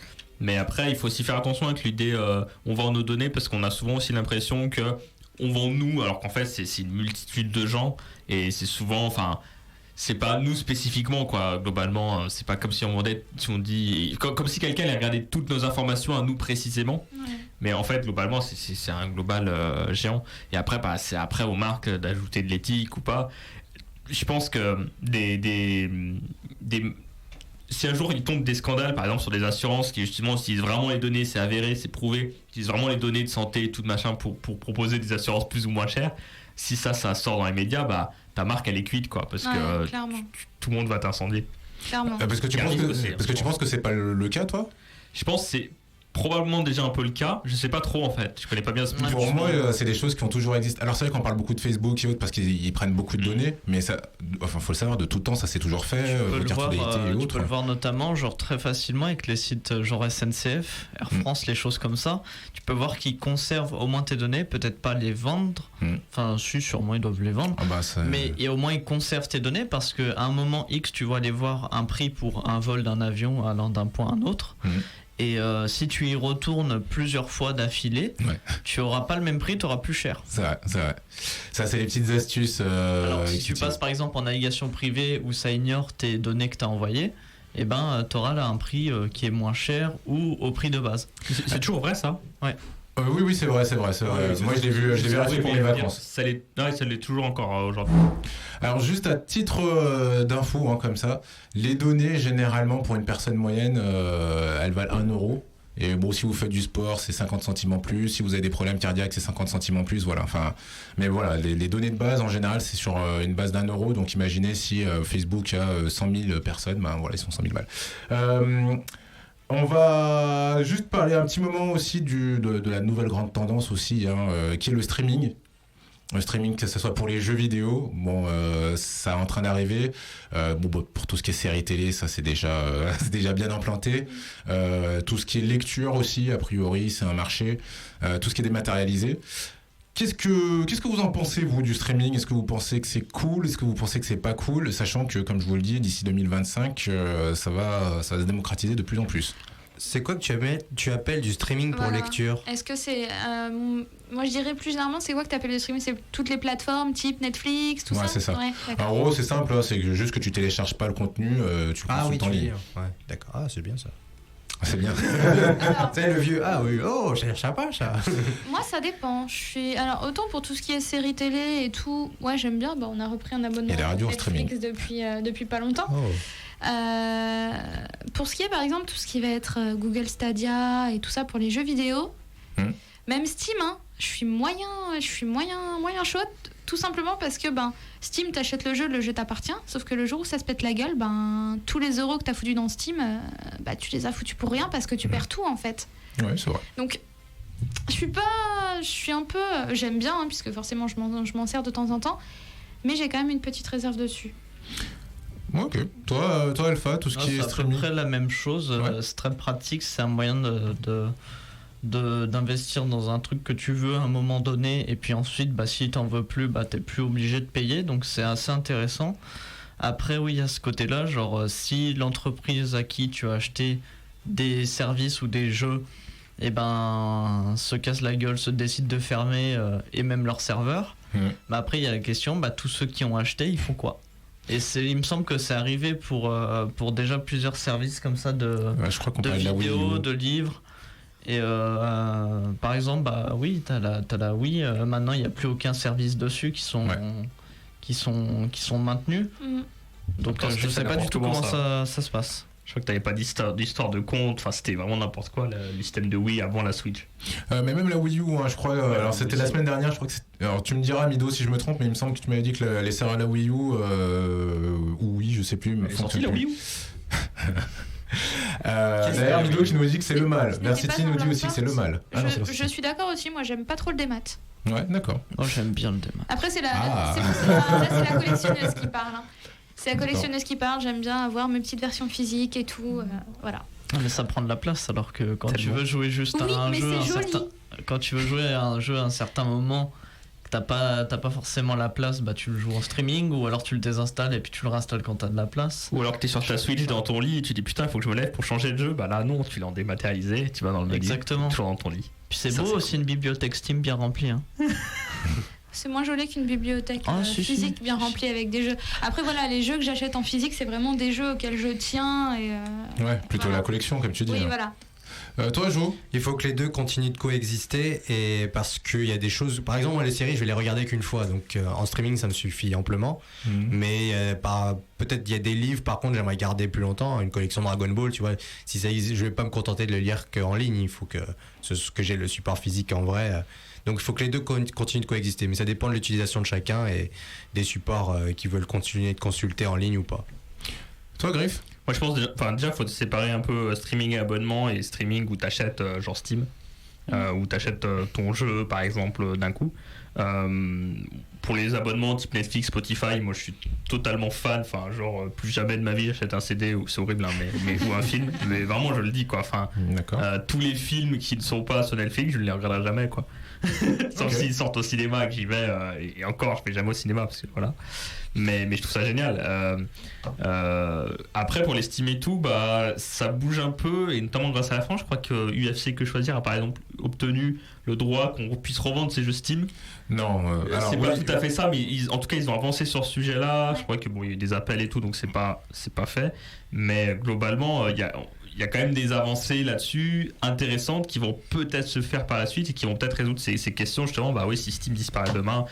Mais après, il faut aussi faire attention avec l'idée on vend nos données, parce qu'on a souvent aussi l'impression que on vend nous, alors qu'en fait c'est une multitude de gens et c'est souvent, enfin, c'est pas nous spécifiquement quoi. Globalement, c'est pas comme si on vendait, si on dit, comme si quelqu'un allait regarder toutes nos informations à nous précisément. Mais en fait, globalement, c'est un global géant. Et après, c'est après aux marques d'ajouter de l'éthique ou pas. Je pense que si un jour il tombe des scandales, par exemple sur des assurances qui justement utilisent vraiment les données, c'est avéré, c'est prouvé, utilisent vraiment les données de santé et tout machin pour proposer des assurances plus ou moins chères, si ça sort dans les médias, ta marque elle est cuite quoi, parce que tout le monde va t'incendier. Clairement. Parce que tu penses que c'est pas le cas, toi? Je pense que c'est probablement déjà un peu le cas, je sais pas trop en fait, je connais pas bien ce milieu. Pour moi, c'est des choses qui ont toujours existé. Alors c'est vrai qu'on parle beaucoup de Facebook et autres parce qu'ils prennent beaucoup de données, mais ça, faut le savoir, de tout temps ça s'est toujours fait. Tu peux le voir notamment genre très facilement avec les sites genre SNCF, Air France, les choses comme ça. Tu peux voir qu'ils conservent au moins tes données, peut-être pas les vendre. Enfin, sûrement ils doivent les vendre. Mais au moins ils conservent tes données parce qu'à un moment X, tu vas aller voir un prix pour un vol d'un avion allant d'un point à un autre. Et si tu y retournes plusieurs fois d'affilée, tu n'auras pas le même prix, tu auras plus cher. C'est vrai. Ça, c'est les petites astuces. Alors, si tu passes par exemple en navigation privée où ça ignore tes données que tu as envoyées, tu auras là un prix qui est moins cher ou au prix de base. C'est toujours vrai ça? Ouais. Oui, c'est vrai. Moi, je l'ai vérifié pour mes vacances. Ça l'est toujours encore aujourd'hui. Alors, juste à titre d'info, comme ça, les données, généralement, pour une personne moyenne, elles valent 1 euro. Et bon, si vous faites du sport, c'est 50 centimes en plus. Si vous avez des problèmes cardiaques, c'est 50 centimes en plus. Voilà. Enfin, mais voilà, les données de base, en général, c'est sur une base d'1 euro. Donc, imaginez si Facebook a 100 000 personnes, ils sont 100 000 balles. On va juste parler un petit moment aussi de la nouvelle grande tendance aussi, qui est le streaming. Le streaming, que ce soit pour les jeux vidéo, ça est en train d'arriver. Pour tout ce qui est séries télé, ça c'est déjà bien implanté. Tout ce qui est lecture aussi, a priori, c'est un marché. Tout ce qui est dématérialisé. Qu'est-ce que vous en pensez, vous, du streaming? Est-ce que vous pensez que c'est cool? Est-ce que vous pensez que c'est pas cool? Sachant que, comme je vous le dis, d'ici 2025, ça va se démocratiser de plus en plus. C'est quoi que tu appelles du streaming pour lecture? Est-ce que c'est... moi, je dirais plus généralement, c'est quoi que tu appelles le streaming? C'est toutes les plateformes, type Netflix, tout ça? Ouais, c'est ça. En gros, c'est simple, c'est juste que tu télécharges pas le contenu, tu le consultes en ligne. Ouais, d'accord. Ah, c'est bien ça. C'est bien. C'est le vieux. Ah oui, je cherche pas ça. Moi, ça dépend. Alors, autant pour tout ce qui est séries télé et tout, ouais, j'aime bien. On a repris un abonnement à Netflix depuis pas longtemps. Pour ce qui est, par exemple, tout ce qui va être Google Stadia et tout ça pour les jeux vidéo, même Steam, je suis moyen chaude, tout simplement parce que Steam, t'achètes le jeu t'appartient, sauf que le jour où ça se pète la gueule, tous les euros que t'as foutus dans Steam, tu les as foutus pour rien parce que tu perds tout en fait. Ouais, c'est vrai. Donc, j'aime bien, puisque forcément je m'en sers de temps en temps, mais j'ai quand même une petite réserve dessus. Ok. Toi Alpha, tout ce qui est streaming. C'est à peu près la même chose. C'est très pratique, c'est un moyen d'investir dans un truc que tu veux à un moment donné, et puis ensuite, si t'en veux plus, t'es plus obligé de payer, donc c'est assez intéressant. Après, oui, il y a ce côté-là, genre si l'entreprise à qui tu as acheté des services ou des jeux se casse la gueule, se décide de fermer et même leur serveur, après il y a la question, tous ceux qui ont acheté, ils font quoi? Et il me semble que c'est arrivé pour déjà plusieurs services comme ça de vidéos, de livres. Et par exemple, oui, t'as la Wii, maintenant il n'y a plus aucun service dessus qui sont maintenus. Donc je sais pas du tout comment ça se passe. Je crois que t'avais pas d'histoire de compte, enfin c'était vraiment n'importe quoi le système de Wii avant la Switch. Mais même la Wii U, je crois, alors c'était la semaine dernière, je crois que c'était... Alors tu me diras Mido si je me trompe, mais il me semble que tu m'avais dit que les serveurs de la Wii U, ou oui, je sais plus. Elle est sortie la Wii U. D'ailleurs Mido qui nous dit que c'est le mal. Versity nous dit aussi que c'est le mal. Je suis d'accord aussi, moi j'aime pas trop le démat. Ouais, d'accord. Moi j'aime bien le démat. Après c'est la collectionneuse qui parle. C'est la collectionneuse qui parle, j'aime bien avoir mes petites versions physiques et tout, voilà. Mais ça prend de la place, alors que quand tu veux jouer juste à un jeu, quand tu veux jouer à un jeu à un certain moment, que t'as pas forcément la place, tu le joues en streaming, ou alors tu le désinstalles et puis tu le réinstalles quand t'as de la place. Ou alors que t'es sur ta Switch dans ton lit et tu dis putain, il faut que je me lève pour changer de jeu. Là non, tu l'as en dématérialisé, tu vas dans le menu, exactement, toujours dans ton lit. Puis c'est beau aussi, une bibliothèque Steam bien remplie. C'est moins joli qu'une bibliothèque physique bien remplie avec des jeux. Après voilà, les jeux que j'achète en physique, c'est vraiment des jeux auxquels je tiens. Ouais, plutôt la collection comme tu dis. Oui, voilà. Toi, Jo? Il faut que les deux continuent de coexister, et parce qu'il y a des choses, par exemple moi, les séries je vais les regarder qu'une fois, donc en streaming ça me suffit amplement, mais peut-être il y a des livres par contre j'aimerais garder plus longtemps, une collection Dragon Ball, tu vois, si ça existe, je vais pas me contenter de le lire qu'en ligne, il faut que j'ai le support physique en vrai, donc il faut que les deux continuent de coexister, mais ça dépend de l'utilisation de chacun et des supports qui veulent continuer de consulter en ligne ou pas. Toi, Griff? Moi je pense déjà faut séparer un peu streaming et abonnement, et streaming où t'achètes genre Steam, où t'achètes ton jeu par exemple d'un coup. Pour les abonnements type Netflix, Spotify, moi je suis totalement fan, plus jamais de ma vie j'achète un CD, c'est horrible mais ou un film, mais vraiment je le dis quoi, tous les films qui ne sont pas sur Netflix je ne les regarderai jamais quoi. Sauf s'ils sortent au cinéma que j'y vais, et encore je vais jamais au cinéma parce que voilà. Mais je trouve ça génial. Après pour les Steam et tout, ça bouge un peu, et notamment grâce à la France, je crois que UFC Que Choisir a par exemple obtenu le droit qu'on puisse revendre ses jeux Steam. Non, c'est pas tout à fait ça, mais en tout cas ils ont avancé sur ce sujet-là. Je crois que il y a eu des appels et tout, donc c'est pas fait. Mais globalement, il y a quand même des avancées là-dessus intéressantes qui vont peut-être se faire par la suite et qui vont peut-être résoudre ces questions justement. Oui, si Steam disparaît demain,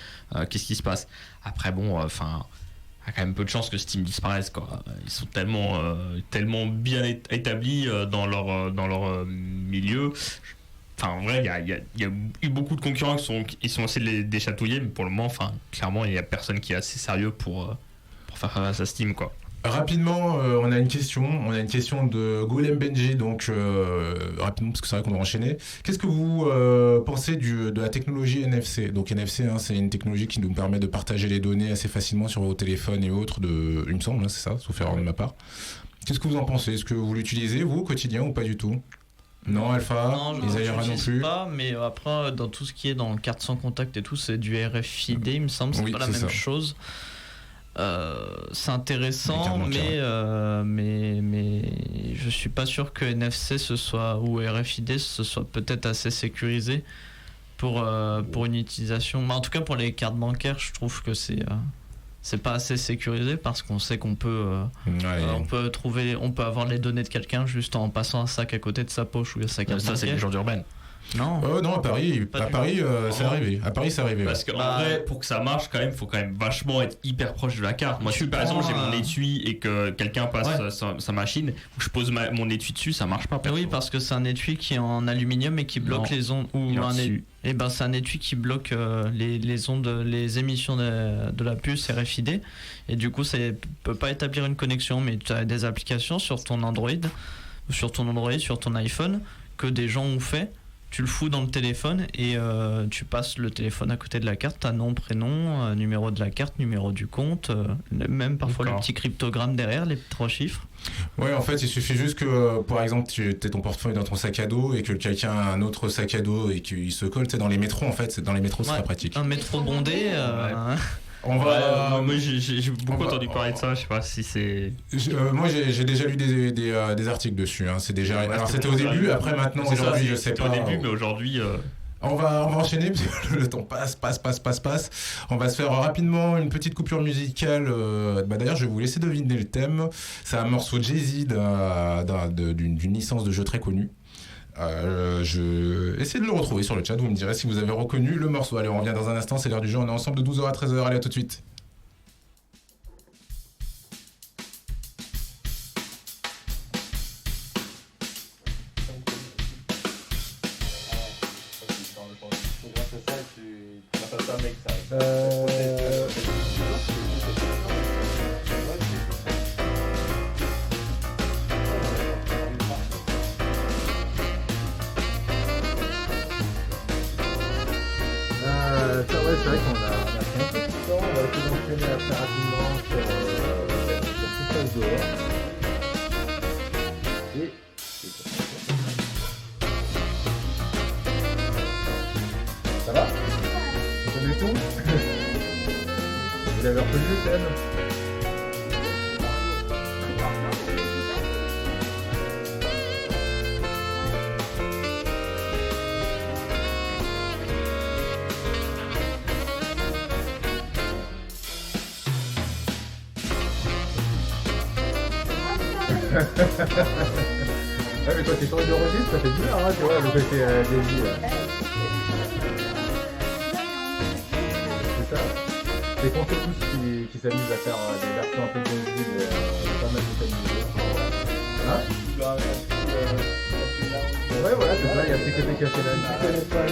qu'est-ce qui se passe? Après il y a quand même peu de chances que Steam disparaisse quoi. Ils sont tellement bien établis dans leur milieu. En vrai, il y a eu beaucoup de concurrents qui sont essayés de les déchatouiller, mais pour le moment, clairement, il n'y a personne qui est assez sérieux pour faire face à Steam, quoi. Rapidement, on a une question de Golem Benji, donc rapidement parce que c'est vrai qu'on doit enchaîner. Qu'est-ce que vous pensez de la technologie NFC? Donc NFC, c'est une technologie qui nous permet de partager les données assez facilement sur vos téléphones et autres, il me semble, c'est ça, sauf erreur de ma part. Qu'est-ce que vous en pensez? Est-ce que vous l'utilisez vous au quotidien ou pas du tout? Non, Alpha, Isaïra non plus. Pas, mais après dans tout ce qui est dans carte sans contact et tout, c'est du RFID, il me semble, c'est pas la même chose. C'est intéressant, mais je suis pas sûr que NFC ou RFID ce soit peut-être assez sécurisé pour une utilisation. Mais en tout cas pour les cartes bancaires, je trouve que c'est pas assez sécurisé, parce qu'on sait qu'on peut on peut avoir les données de quelqu'un juste en passant un sac à côté de sa poche où il y a sa carte bancaire. Ça c'est les gens d'urbaine. Non. Non, à Paris, c'est arrivé. À Paris, c'est arrivé. Parce qu'en vrai, pour que ça marche, quand même, faut quand même vachement être hyper proche de la carte. Moi, si par exemple j'ai mon étui et que quelqu'un passe sa machine, je pose mon étui dessus, ça marche pas. Oui, parce que c'est un étui qui est en aluminium et qui bloque les ondes. C'est un étui qui bloque les ondes, les émissions de la puce RFID. Et du coup, ça peut pas établir une connexion, mais tu as des applications sur ton Android, sur ton iPhone, que des gens ont fait, tu le fous dans le téléphone et tu passes le téléphone à côté de la carte, t'as nom, prénom, numéro de la carte, numéro du compte, même parfois le petit cryptogramme derrière, les 3 chiffres. Ouais, en fait, il suffit juste que, par exemple, tu aies ton portefeuille dans ton sac à dos et que quelqu'un a un autre sac à dos et qu'il se colle. Tu sais, dans les métros, en fait, dans les métros, c'est très pratique. Un métro bondé. On va. Moi, j'ai beaucoup entendu parler de ça. Je sais pas si c'est. Moi, j'ai déjà lu des articles dessus. Hein. C'est déjà. Alors, c'était au début. Après, maintenant, aujourd'hui, je sais pas. C'était au début, mais aujourd'hui. On va enchaîner parce que le temps passe. On va se faire rapidement une petite coupure musicale. D'ailleurs, je vais vous laisser deviner le thème. C'est un morceau Jay-Z d'une licence de jeu très connue. Je essaie de le retrouver sur le chat. Vous me direz si vous avez reconnu le morceau. Allez, on revient dans un instant. C'est l'heure du jeu. On est ensemble de 12h à 13h. Allez, à tout de suite. C'est vrai qu'on a pris un peu de temps, on va essayer d'enchaîner assez rapidement sur ce qui se passe dehors. Et ça va? Vous connaissez tout? Vous avez reconnu le thème? Ouais, mais quand tu changes de registre, ça fait bizarre, hein, tu vois, le côté Jay-Z là. C'est ça. C'est qu'on sait tous qui s'amusent à faire des versions un peu de Jay-Z pas mal de thèmes. Hein? Ouais, voilà, c'est ça, il y a un petit côté café là. Tu connais pas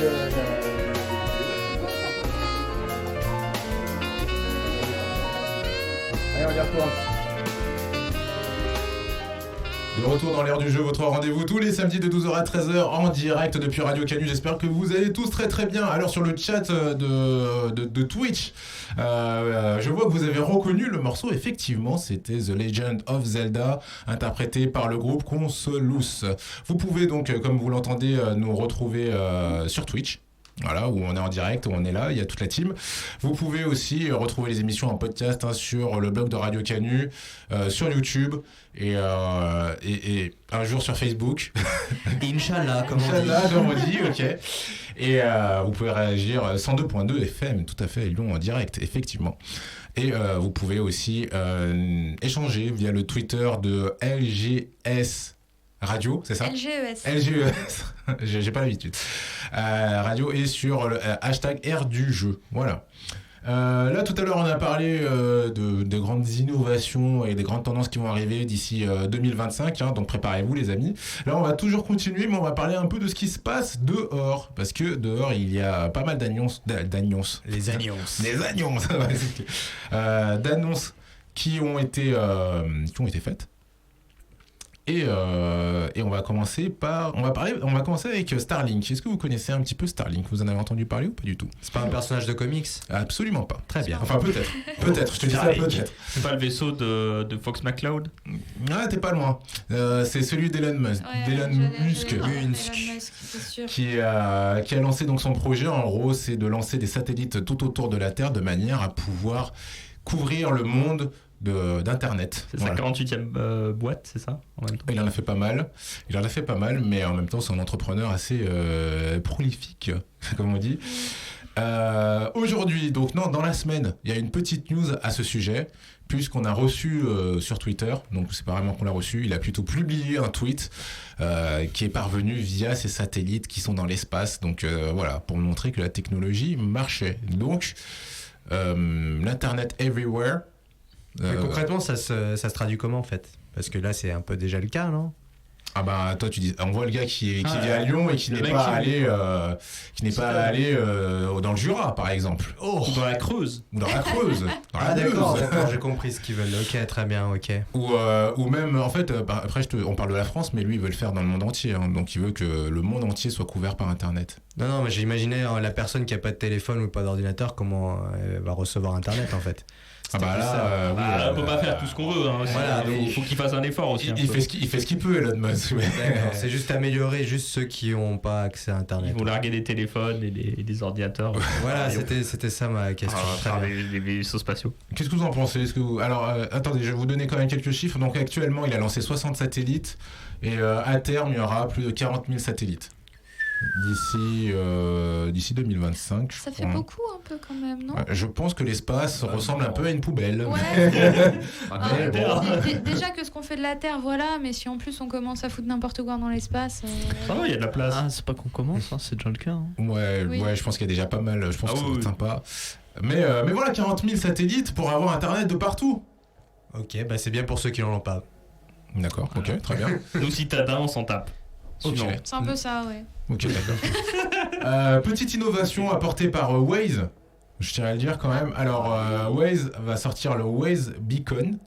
Allez, regarde-toi. De retour dans l'ère du jeu, votre rendez-vous tous les samedis de 12h à 13h en direct depuis Radio Canu. J'espère que vous allez tous très très bien. Alors sur le chat de Twitch, je vois que vous avez reconnu le morceau. Effectivement, c'était The Legend of Zelda, interprété par le groupe Consolus. Vous pouvez donc, comme vous l'entendez, nous retrouver sur Twitch. Voilà, où on est en direct, où on est là, il y a toute la team. Vous pouvez aussi retrouver les émissions en podcast sur le blog de Radio Canu, sur YouTube et un jour sur Facebook. Inch'Allah, comme on dit, ok. Et vous pouvez réagir 102.2 FM, tout à fait, Lyon en direct, effectivement. Et vous pouvez aussi échanger via le Twitter de LGS Radio, c'est ça? LGES. J'ai pas l'habitude. Radio et sur le hashtag R du jeu. Voilà. Là, tout à l'heure, on a parlé de grandes innovations et des grandes tendances qui vont arriver d'ici 2025. Hein, donc, préparez-vous, les amis. Là, on va toujours continuer, mais on va parler un peu de ce qui se passe dehors. Parce que dehors, il y a pas mal d'annonces. Les annonces. Les annonces. D'annonces qui ont été faites. Et on va commencer avec Starlink. Est-ce que vous connaissez un petit peu Starlink? Vous en avez entendu parler ou pas du tout? C'est pas un personnage de comics? Absolument pas. Très bien. Enfin, peut-être, je te dirais peut-être. C'est pas le vaisseau de Fox McCloud? Ah, t'es pas loin. C'est celui d'Elon Musk. Qui a lancé donc son projet. En gros, c'est de lancer des satellites tout autour de la Terre de manière à pouvoir couvrir le monde d'internet. C'est sa 48e boîte, c'est ça, en même temps? Il en a fait pas mal, mais en même temps c'est un entrepreneur assez prolifique, comme on dit. Aujourd'hui, donc dans la semaine, il y a une petite news à ce sujet, puisqu'on a reçu sur Twitter, donc c'est pas vraiment qu'on l'a reçu, il a plutôt publié un tweet qui est parvenu via ces satellites qui sont dans l'espace, donc voilà, pour montrer que la technologie marchait. Donc l'Internet Everywhere. Mais concrètement, ça se traduit comment en fait? Parce que là, c'est un peu déjà le cas, non? Ah bah toi tu dis, on voit le gars qui vit à Lyon et qui n'est pas allé dans le Jura par exemple. Ou dans la Creuse. Ou dans la Creuse. D'accord, j'ai compris ce qu'ils veulent. Ok, très bien, ok. Ou même en fait, après on parle de la France, mais lui il veut le faire dans le monde entier, hein, donc il veut que le monde entier soit couvert par Internet. Non, mais j'imaginais la personne qui a pas de téléphone ou pas d'ordinateur, comment elle va recevoir Internet en fait. Ah bah là, on peut pas faire tout ce qu'on veut. Hein, voilà, il faut qu'il fasse un effort aussi. Il fait ce qu'il peut, Elon Musk. C'est juste améliorer juste ceux qui n'ont pas accès à Internet. Ils vont larguer des téléphones et des ordinateurs. Voilà, c'était ça ma question. Les vaisseaux spatiaux. Qu'est-ce que vous en pensez? Alors, attendez, je vais vous donner quand même quelques chiffres. Donc actuellement, il a lancé 60 satellites et à terme, il y aura plus de 40 000 satellites. D'ici 2025. Ça fait beaucoup un peu quand même, non? Je pense que l'espace ressemble un peu à une poubelle. Ouais. Déjà que ce qu'on fait de la Terre, voilà, mais si en plus on commence à foutre n'importe quoi dans l'espace... Ça va, il y a de la place. Ah, c'est pas qu'on commence, hein, c'est déjà le cas. Hein. Ouais, je pense qu'il y a déjà pas mal, je pense que ça va être sympa. Mais voilà, 40 000 satellites pour avoir Internet de partout. Ok, bah c'est bien pour ceux qui n'en ont pas. D'accord, ok, très bien. Nous, si t'as d'un, on s'en tape. Okay. C'est un peu ça, ouais. Ok, d'accord. Petite innovation apportée par Waze, je tiens à le dire quand même. Alors, Waze va sortir le Waze Beacon.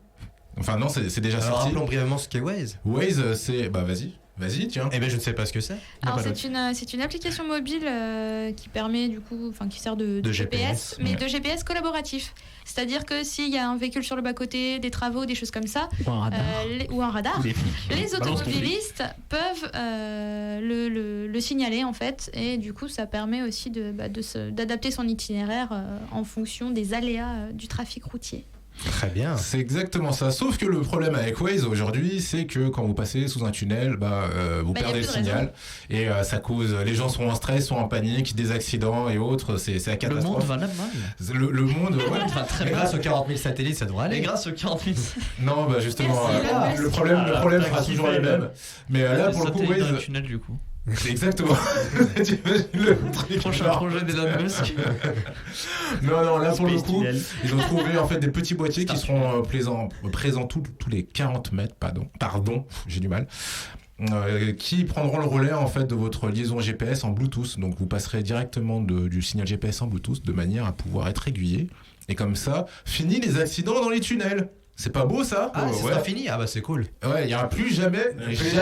Enfin, non, c'est déjà sorti. Rappelons brièvement ce qu'est Waze. Waze, c'est... Bah, vas-y, tiens. Eh ben, je ne sais pas ce que c'est. Alors, c'est une application mobile qui permet, du coup, qui sert de GPS, mais de GPS collaboratif. C'est-à-dire que s'il y a un véhicule sur le bas-côté, des travaux, des choses comme ça, ou un radar, les automobilistes peuvent le signaler, en fait, et du coup, ça permet aussi d'adapter son itinéraire en fonction des aléas du trafic routier. Très bien. C'est exactement ça. Sauf que le problème avec Waze aujourd'hui, c'est que quand vous passez sous un tunnel, vous perdez le signal. Et ça cause. Les gens sont en stress, sont en panique, des accidents et autres. C'est la catastrophe. Le monde va là mal. Le monde va très mal. Grâce aux 40 000 satellites, ça devrait aller. Et grâce aux 40 000 Non, bah justement, le problème sera toujours le même. Mais là, pour le coup, Waze. Dans le tunnel, du coup. Exactement. Le prochain projet d'Elon Musk. Non, là pour le coup, ils ont trouvé en fait des petits boîtiers qui seront présents tous les 40 mètres, pardon, j'ai du mal, qui prendront le relais en fait de votre liaison GPS en Bluetooth. Donc vous passerez directement du signal GPS en Bluetooth de manière à pouvoir être aiguillé. Et comme ça, fini les accidents dans les tunnels. C'est pas beau ça? Ah, c'est pas fini? Ah bah c'est cool. Ouais, il n'y aura plus jamais. C'est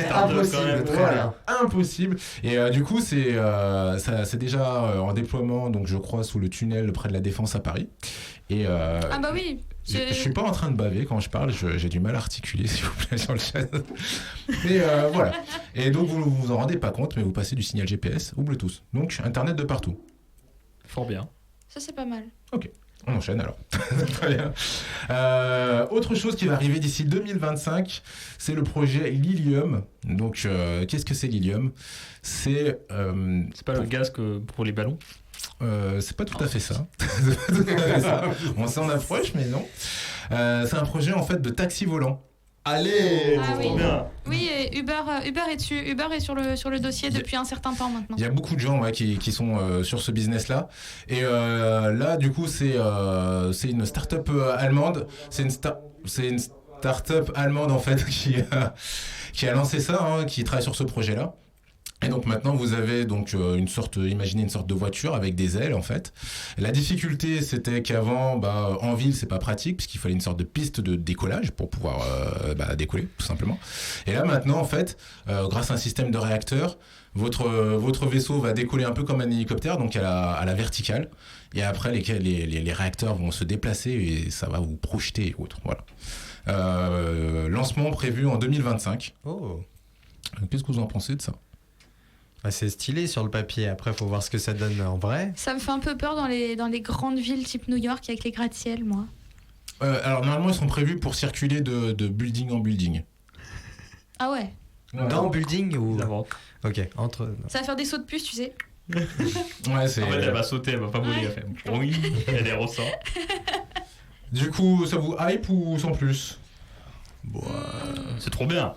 impossible. Voilà, impossible. Et du coup, c'est déjà en déploiement, donc je crois sous le tunnel près de la Défense à Paris. Et ah bah oui. Je suis pas en train de baver quand je parle, j'ai du mal à articuler s'il vous plaît sur le chat. Mais voilà. Et donc vous vous en rendez pas compte, mais vous passez du signal GPS au Bluetooth. Donc Internet de partout. Fort bien. Ça c'est pas mal. Ok. On enchaîne alors. Très bien. Autre chose qui va arriver d'ici 2025, c'est le projet Lilium. Donc, qu'est-ce que c'est Lilium? C'est pas le gaz pour les ballons? C'est pas tout à fait ça. On s'en approche, mais non. C'est un projet en fait de taxi volant. Allez, c'est trop bien. Oui, et Uber est dessus. Uber est sur le dossier depuis un certain temps maintenant. Il y a beaucoup de gens qui sont sur ce business-là. Et là, du coup, c'est une start-up allemande. C'est une start-up allemande en fait qui a lancé ça, qui travaille sur ce projet-là. Et donc maintenant vous avez donc imaginez une sorte de voiture avec des ailes en fait. La difficulté c'était qu'avant en ville c'est pas pratique puisqu'il fallait une sorte de piste de décollage pour pouvoir décoller tout simplement. Et là maintenant en fait grâce à un système de réacteurs votre vaisseau va décoller un peu comme un hélicoptère donc à la verticale et après les réacteurs vont se déplacer et ça va vous projeter et autres. Voilà. Lancement prévu en 2025. Oh. Qu'est-ce que vous en pensez de ça? C'est stylé sur le papier, après faut voir ce que ça donne en vrai. Ça me fait un peu peur dans les grandes villes type New York avec les gratte-ciel, moi. Alors normalement ils sont prévus pour circuler de building en building. Ah ouais. Dans building ou... Ok, entre... Ça va faire des sauts de puce, tu sais. Ouais, c'est... En fait elle va sauter, elle va pas voler, elle fait... Oui, elle est ressort. Du coup, ça vous hype ou sans plus? C'est trop bien.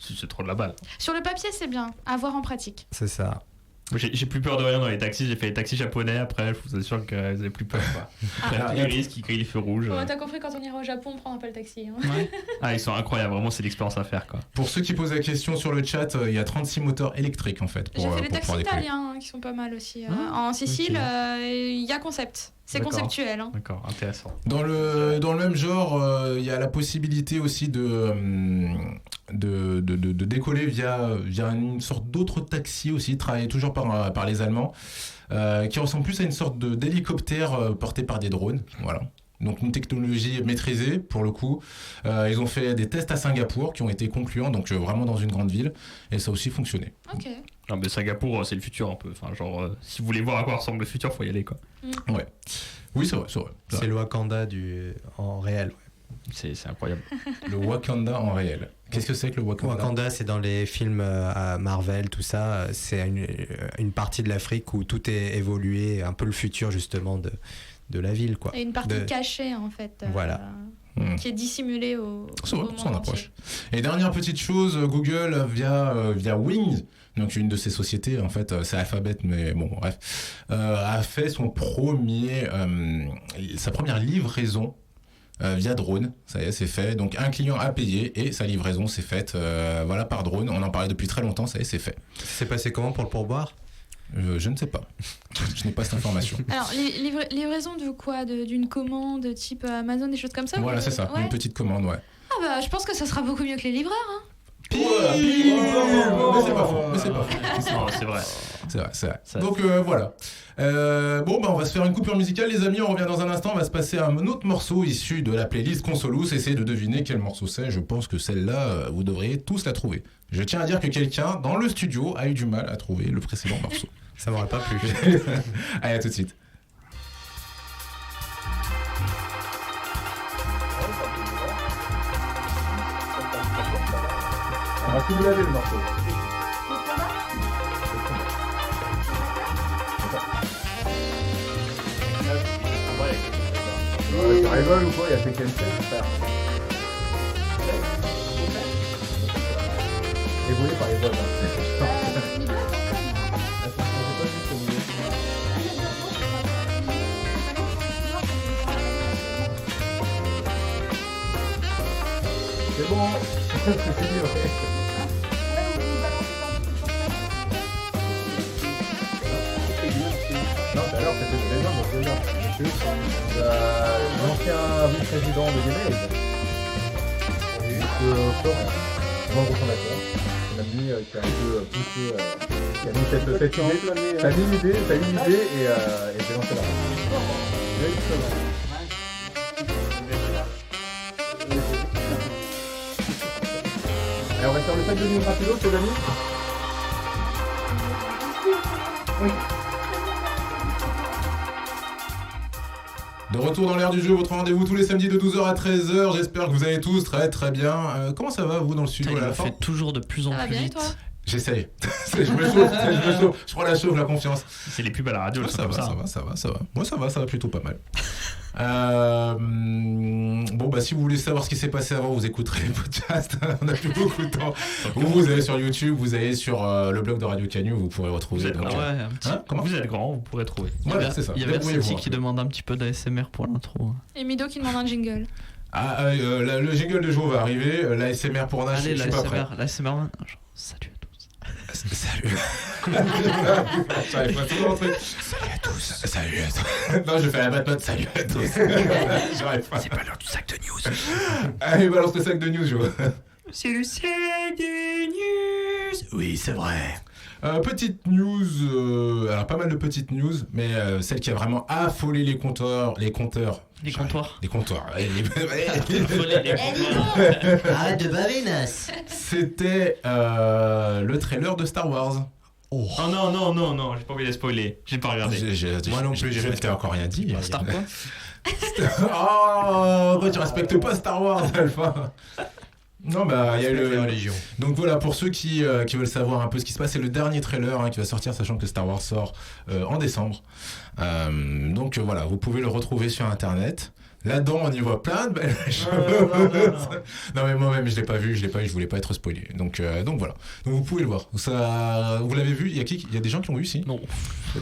C'est trop de la balle. Sur le papier, c'est bien. À voir en pratique. C'est ça. J'ai plus peur de rien dans les taxis. J'ai fait les taxis japonais. Après, je vous assure que vous avez plus peur. Après, les risques qui crient les feux rouges. T'as compris, quand on ira au Japon, on prendra pas le taxi. Hein. Ouais. Ah, ils sont incroyables. Vraiment, c'est l'expérience à faire, quoi. Pour ceux qui posent la question sur le chat, il y a 36 moteurs électriques en fait. J'ai fait les taxis italiens qui sont pas mal aussi. En Sicile, il y a concept. C'est conceptuel. Hein. D'accord, intéressant. Dans le même genre, il y a la possibilité aussi de décoller via une sorte d'autre taxi aussi, travaillé toujours par les Allemands, qui ressemble plus à une sorte d'hélicoptère porté par des drones. Voilà. Donc une technologie maîtrisée pour le coup. Ils ont fait des tests à Singapour qui ont été concluants, donc vraiment dans une grande ville, et ça a aussi fonctionné. Ok. Non mais Singapour, c'est le futur un peu. Enfin, genre, si vous voulez voir à quoi ressemble le futur, faut y aller, quoi. Ouais. Oui, c'est vrai. C'est le Wakanda en réel. C'est incroyable. Le Wakanda en réel. Qu'est-ce que c'est que le Wakanda ? Wakanda, c'est dans les films à Marvel, tout ça. C'est une partie de l'Afrique où tout est évolué, un peu le futur justement de la ville, quoi. Et une partie cachée en fait. Voilà. Qui est dissimulée au son approche. Et dernière petite chose, Google via Wings, donc une de ces sociétés, en fait, c'est Alphabet, mais bon, bref, a fait sa première livraison via drone. Ça y est, c'est fait. Donc un client a payé et sa livraison s'est faite par drone. On en parlait depuis très longtemps, ça y est, c'est fait. C'est passé comment pour le pourboire ? Je ne sais pas. Je n'ai pas cette information. Alors, livraison de quoi ? D'une commande type Amazon, des choses comme ça ? Voilà, c'est ça. Ouais. Une petite commande, ouais. Ah bah, je pense que ça sera beaucoup mieux que les livreurs, hein. Mais c'est pas faux. C'est vrai. C'est vrai. Donc voilà. On va se faire une coupure musicale, les amis. On revient dans un instant. On va se passer à un autre morceau issu de la playlist Consolous. Essayez de deviner quel morceau c'est. Je pense que celle-là, vous devriez tous la trouver. Je tiens à dire que quelqu'un dans le studio a eu du mal à trouver le précédent morceau. Ça m'aurait pas plu. Allez, à tout de suite. On va tout vous laver le morceau. Tu rigoles ou quoi? Il y a Tekken 7, frère. Évolué par les vols. C'est bon. C'est fini, ouais. Non, mais alors c'était déjà mon déjà. L'ancien vice-président de Gmail. Grand consommateur. C'est un ami qui a un peu poussé, qui a mis cette idée. T'as mis l'idée et j'ai lancé la Allez, on va faire le sac de news rapido, c'est Dani. Oui. De retour dans l'air du jeu, votre rendez-vous tous les samedis de 12h à 13h. J'espère que vous allez tous très très bien. Comment ça va vous dans le studio à la fin ? Ça fait toujours de plus en plus vite. J'essaye. Je me chauffe. Je prends la chauffe, la confiance. C'est les pubs à la radio, ça va. Moi ça va plutôt pas mal. Si vous voulez savoir ce qui s'est passé avant, vous écouterez les podcasts. On n'a plus beaucoup de temps. Ou vous allez sur YouTube, vous allez sur le blog de Radio Canu, vous pourrez retrouver. Vous êtes grand, vous pourrez trouver. Voilà, c'est ça. Il y a Versati qui demande un petit peu d'ASMR pour l'intro. Et Mido qui demande un jingle. Le jingle de jour va arriver. L'ASMR pour Nash, je suis pas prêt. L'ASMR, salut à tous. Salut. J'arrive pas tout rentrer. Salut à tous. Non, je fais la Batman. Salut à tous. J'arrive pas. C'est pas l'heure du sac de news. Allez, balance le sac de news, Joe. C'est le sac de news. Oui, c'est vrai. Petite news, alors pas mal de petites news, mais celle qui a vraiment affolé les comptoirs. Les comptoirs. Arrête de baver, Nas. C'était le trailer de Star Wars. Oh non, j'ai pas envie de spoiler. J'ai pas regardé. Moi non plus, je ne t'ai encore rien dit. Star quoi? Tu respectes pas Star Wars, Alpha. Non, bah, il y a eu les religions. Donc voilà, pour ceux qui veulent savoir un peu ce qui se passe, c'est le dernier trailer qui va sortir, sachant que Star Wars sort en décembre. Donc voilà, vous pouvez le retrouver sur Internet. Là-dedans, on y voit plein de belles choses. Non, mais moi-même, je l'ai pas vu, je voulais pas être spoilé. Donc voilà. Donc vous pouvez le voir. Ça, vous l'avez vu? Il y a des gens qui l'ont vu, si? Non.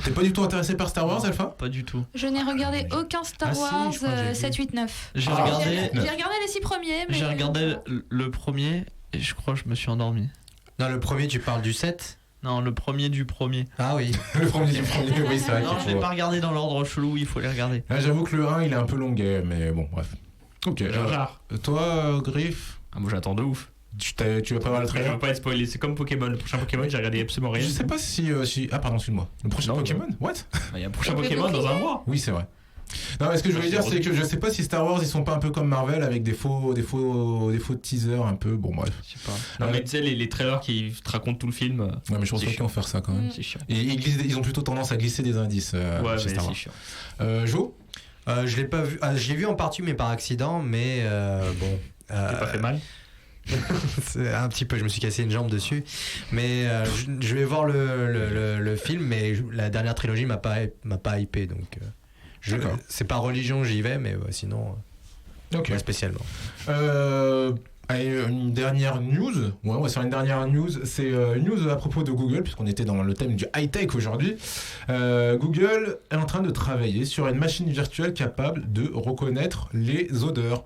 T'es pas du tout intéressé par Star Wars, Alpha? Pas du tout. Je n'ai regardé aucun Star Wars 7, 8, 9. J'ai regardé les 6 premiers. Mais... J'ai regardé le premier et je crois que je me suis endormi. Non, le premier, tu parles du 7? Non, le premier du premier. Ah oui. Le premier du premier, oui, c'est vrai. Non, je l'ai pas regardé dans l'ordre chelou, il faut les regarder. Là, j'avoue que le 1, il est un peu longuet, mais bon, bref. Ok. Toi, Griff? Moi, j'attends de ouf. Tu vas pas voir le trailer? Je veux pas être spoilé, c'est comme Pokémon. Le prochain Pokémon, j'ai regardé absolument rien. Je sais pas si. Ah, pardon, excuse-moi. Le prochain Pokémon? What? Il y a un prochain Pokémon dans un mois. Oui, c'est vrai. Non, mais ce que je voulais dire, c'est que je sais pas si Star Wars ils sont pas un peu comme Marvel avec des faux teasers un peu. Bon, bref. Je sais pas. Non, mais tu sais, les trailers qui te racontent tout le film. Ouais, mais je pense pas qu'ils vont faire ça quand même. C'est chiant. Et ils ont plutôt tendance à glisser des indices. Ouais, chez mais Star Wars. c'est chiant. Jo? Je l'ai pas vu. Je l'ai vu en partie, mais par accident. Mais bon. T'as pas fait mal? C'est un petit peu, je me suis cassé une jambe dessus. Mais je vais voir le film, mais la dernière trilogie m'a pas hypé, donc. C'est par religion, j'y vais, mais sinon, pas spécialement. Allez, une dernière news. Ouais, on va faire une dernière news. C'est une news à propos de Google, puisqu'on était dans le thème du high-tech aujourd'hui. Google est en train de travailler sur une machine virtuelle capable de reconnaître les odeurs.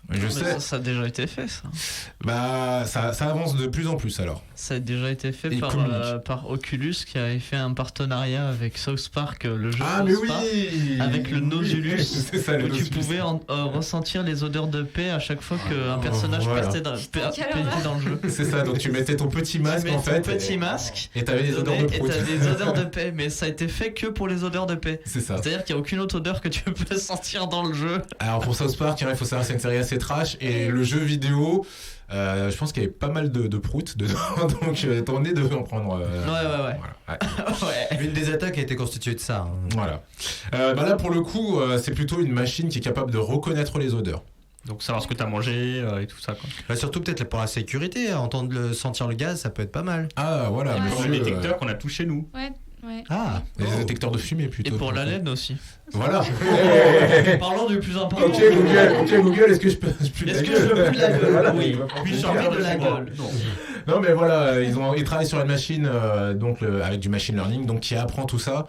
Je sais. Ça a déjà été fait, ça. Bah, ça avance de plus en plus alors. Ça a déjà été fait par Oculus qui avait fait un partenariat avec South Park, le jeu South Park, avec le Nautilus, c'est ça, où tu pouvais ressentir les odeurs de paix à chaque fois qu'un personnage pétait dans le jeu. C'est ça, donc tu mettais ton petit masque en fait. Masque. Et t'avais des odeurs de prout. Et t'as des odeurs de paix, mais ça a été fait que pour les odeurs de paix. C'est ça. C'est-à-dire qu'il n'y a aucune autre odeur que tu peux sentir dans le jeu. Alors pour South Park, il faut savoir c'est une série assez trash et le jeu vidéo, je pense qu'il y avait pas mal de proutes dedans, donc ton nez devait en prendre. Ouais. Ouais. L'une des attaques a été constituée de ça. Voilà. Là pour le coup, c'est plutôt une machine qui est capable de reconnaître les odeurs. Donc savoir ce que t'as mangé et tout ça quoi. Bah, surtout peut-être pour la sécurité, entendre sentir le gaz, ça peut être pas mal. Ah voilà. Comme les détecteurs qu'on a tous chez nous. Ouais. Ah, les détecteurs de fumée plutôt. Et pour l'haleine aussi. Voilà. Parlons du plus important. Ok Google, est-ce que je peux la gueule? Oui. Puis sortir de la gueule. Non mais voilà, ils travaillent sur une machine donc avec du machine learning donc qui apprend tout ça.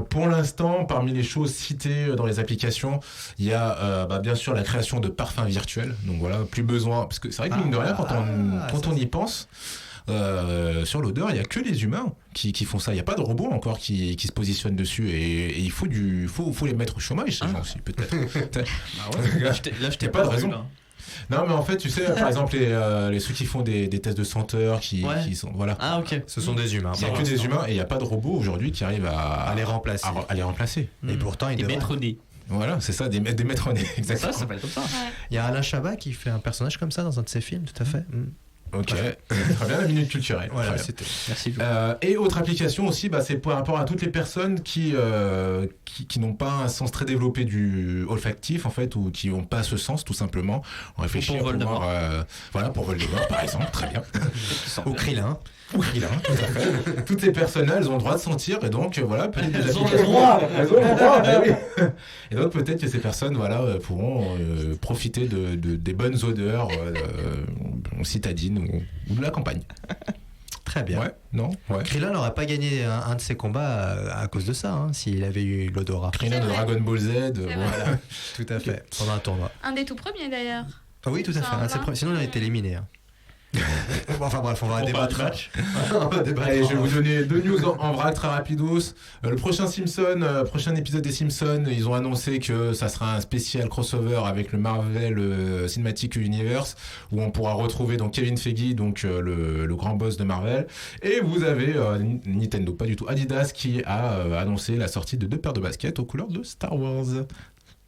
Pour l'instant, parmi les choses citées dans les applications, il y a bien sûr la création de parfums virtuels. Donc voilà, plus besoin parce que c'est vrai que mine de rien quand on y pense. Sur l'odeur, il n'y a que les humains qui font ça. Il n'y a pas de robots encore qui se positionnent dessus et il faut les mettre au chômage, ces gens aussi, peut-être. Là, je t'ai pas de raison. Non, mais en fait, tu sais, par exemple, ceux qui font des tests de senteur, qui sont. Voilà. Ah, ok. Ce sont des humains. Il n'y a que des humains et il n'y a pas de robots aujourd'hui qui arrivent à les remplacer. À les remplacer. Et pourtant, des maîtres nez. Voilà, c'est ça, des maîtres nez. Exactement. Ça s'appelle comme ça. Il y a Alain Chabat qui fait un personnage comme ça dans un de ses films, tout à fait. Ok, très bien, la minute culturelle. Voilà, merci. Et autre application aussi, c'est par rapport à toutes les personnes qui n'ont pas un sens très développé du olfactif en fait, ou qui n'ont pas ce sens tout simplement. On réfléchit pour Voldemort. Pour Voldemort par exemple, très bien. Au Krillin. Tout à fait. Toutes ces personnes-là, elles ont le droit de sentir et donc voilà, peut-être des Elles ont applications. le droit. Elles ont le droit. Oui. Et donc peut-être que ces personnes, pourront profiter des bonnes odeurs citadines ou de la campagne. Très bien. Ouais, non ouais. Krillin n'aurait pas gagné un de ses combats à cause de ça, s'il avait eu l'odorat. Krillin de Dragon Ball Z, voilà. Tout à fait. Pendant un tournoi. Un des tout premiers d'ailleurs. Ah oui, tout à fait. Sinon, il a été éliminé. Enfin bref, on va débattre. Allez, je vais vous donner 2 news en vrac très rapidos. Le prochain épisode des Simpsons, ils ont annoncé que ça sera un spécial crossover avec le Marvel Cinematic Universe où on pourra retrouver donc Kevin Feige, donc le grand boss de Marvel. Et vous avez Nintendo, pas du tout, Adidas qui a annoncé la sortie de 2 paires de baskets aux couleurs de Star Wars.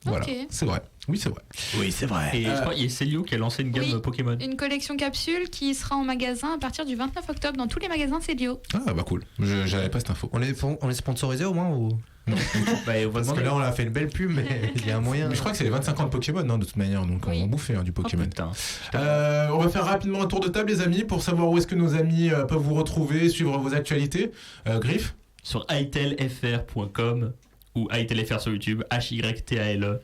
Voilà, c'est vrai. Oui, c'est vrai. Oui, c'est vrai. Et je crois qu'il y a Célio qui a lancé une gamme Pokémon. Une collection capsule qui sera en magasin à partir du 29 octobre dans tous les magasins Célio. Ah bah cool. J'avais pas cette info. On est sponsorisé au moins ou... Parce que là, on a fait une belle pub, mais il y a un moyen. Mais je crois que c'est les 25 ans de Pokémon, non, de toute manière, donc on va bouffer du Pokémon. On va faire rapidement un tour de table, les amis, pour savoir où est-ce que nos amis peuvent vous retrouver, suivre vos actualités. Griff sur itelfr.com ou itelfr sur YouTube, HYTALE.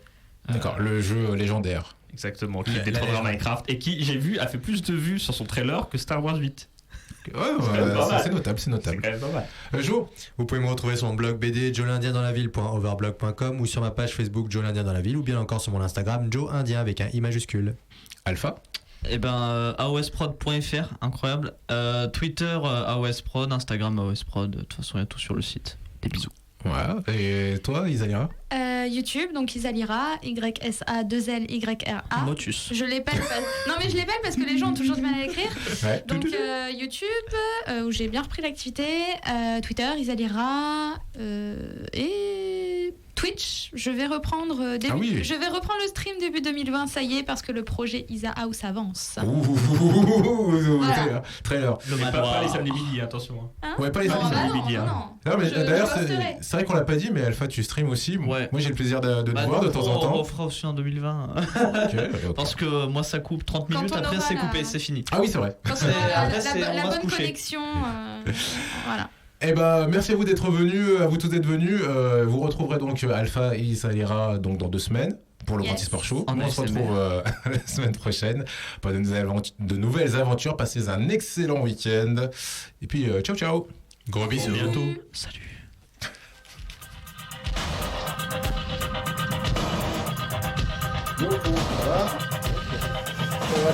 D'accord, le jeu légendaire. Exactement, qui détrône Minecraft et qui, j'ai vu, a fait plus de vues sur son trailer que Star Wars 8. C'est notable. C'est quand même pas mal. Jo, vous pouvez me retrouver sur mon blog BD joelindiendanslaville.overblog.com ou sur ma page Facebook Joe l'Indien dans la ville ou bien encore sur mon Instagram Joe Indien avec un I majuscule. Alpha aosprod.fr, incroyable. Twitter aosprod, Instagram aosprod. De toute façon, il y a tout sur le site. Des bisous. Voilà. Et toi, Isalira YouTube, donc Isalira, YSA2LYRA. Motus. Je l'épelle non mais je l'épelle parce que les gens ont toujours du mal à l'écrire. Ouais. Donc YouTube, où j'ai bien repris l'activité, Twitter, Isalira, et Twitch. Je vais reprendre je vais reprendre le stream début 2020, ça y est, parce que le projet Isa House avance. Voilà. Trailer. Pas les samedis midi, attention. Ouais, pas les samedis midi. Non, mais d'ailleurs, c'est vrai qu'on l'a pas dit, mais Alpha, tu streams aussi. Ouais. Moi, j'ai le plaisir de te voir de temps en temps. On fera aussi en 2020. Parce que moi, ça coupe 30 minutes, après c'est coupé, c'est fini. Ah oui, c'est vrai. La bonne connexion. Voilà. Eh ben, merci à vous d'être venus, à vous tous d'être venus. Vous retrouverez donc Alpha et Isalira donc dans 2 semaines pour le Grand Sport Show. On se retrouve la semaine prochaine pour de nouvelles aventures. Passez un excellent week-end. Et puis, ciao, ciao. Gros bisous. À bientôt. Salut.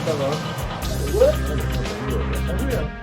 Ça va. Ouais.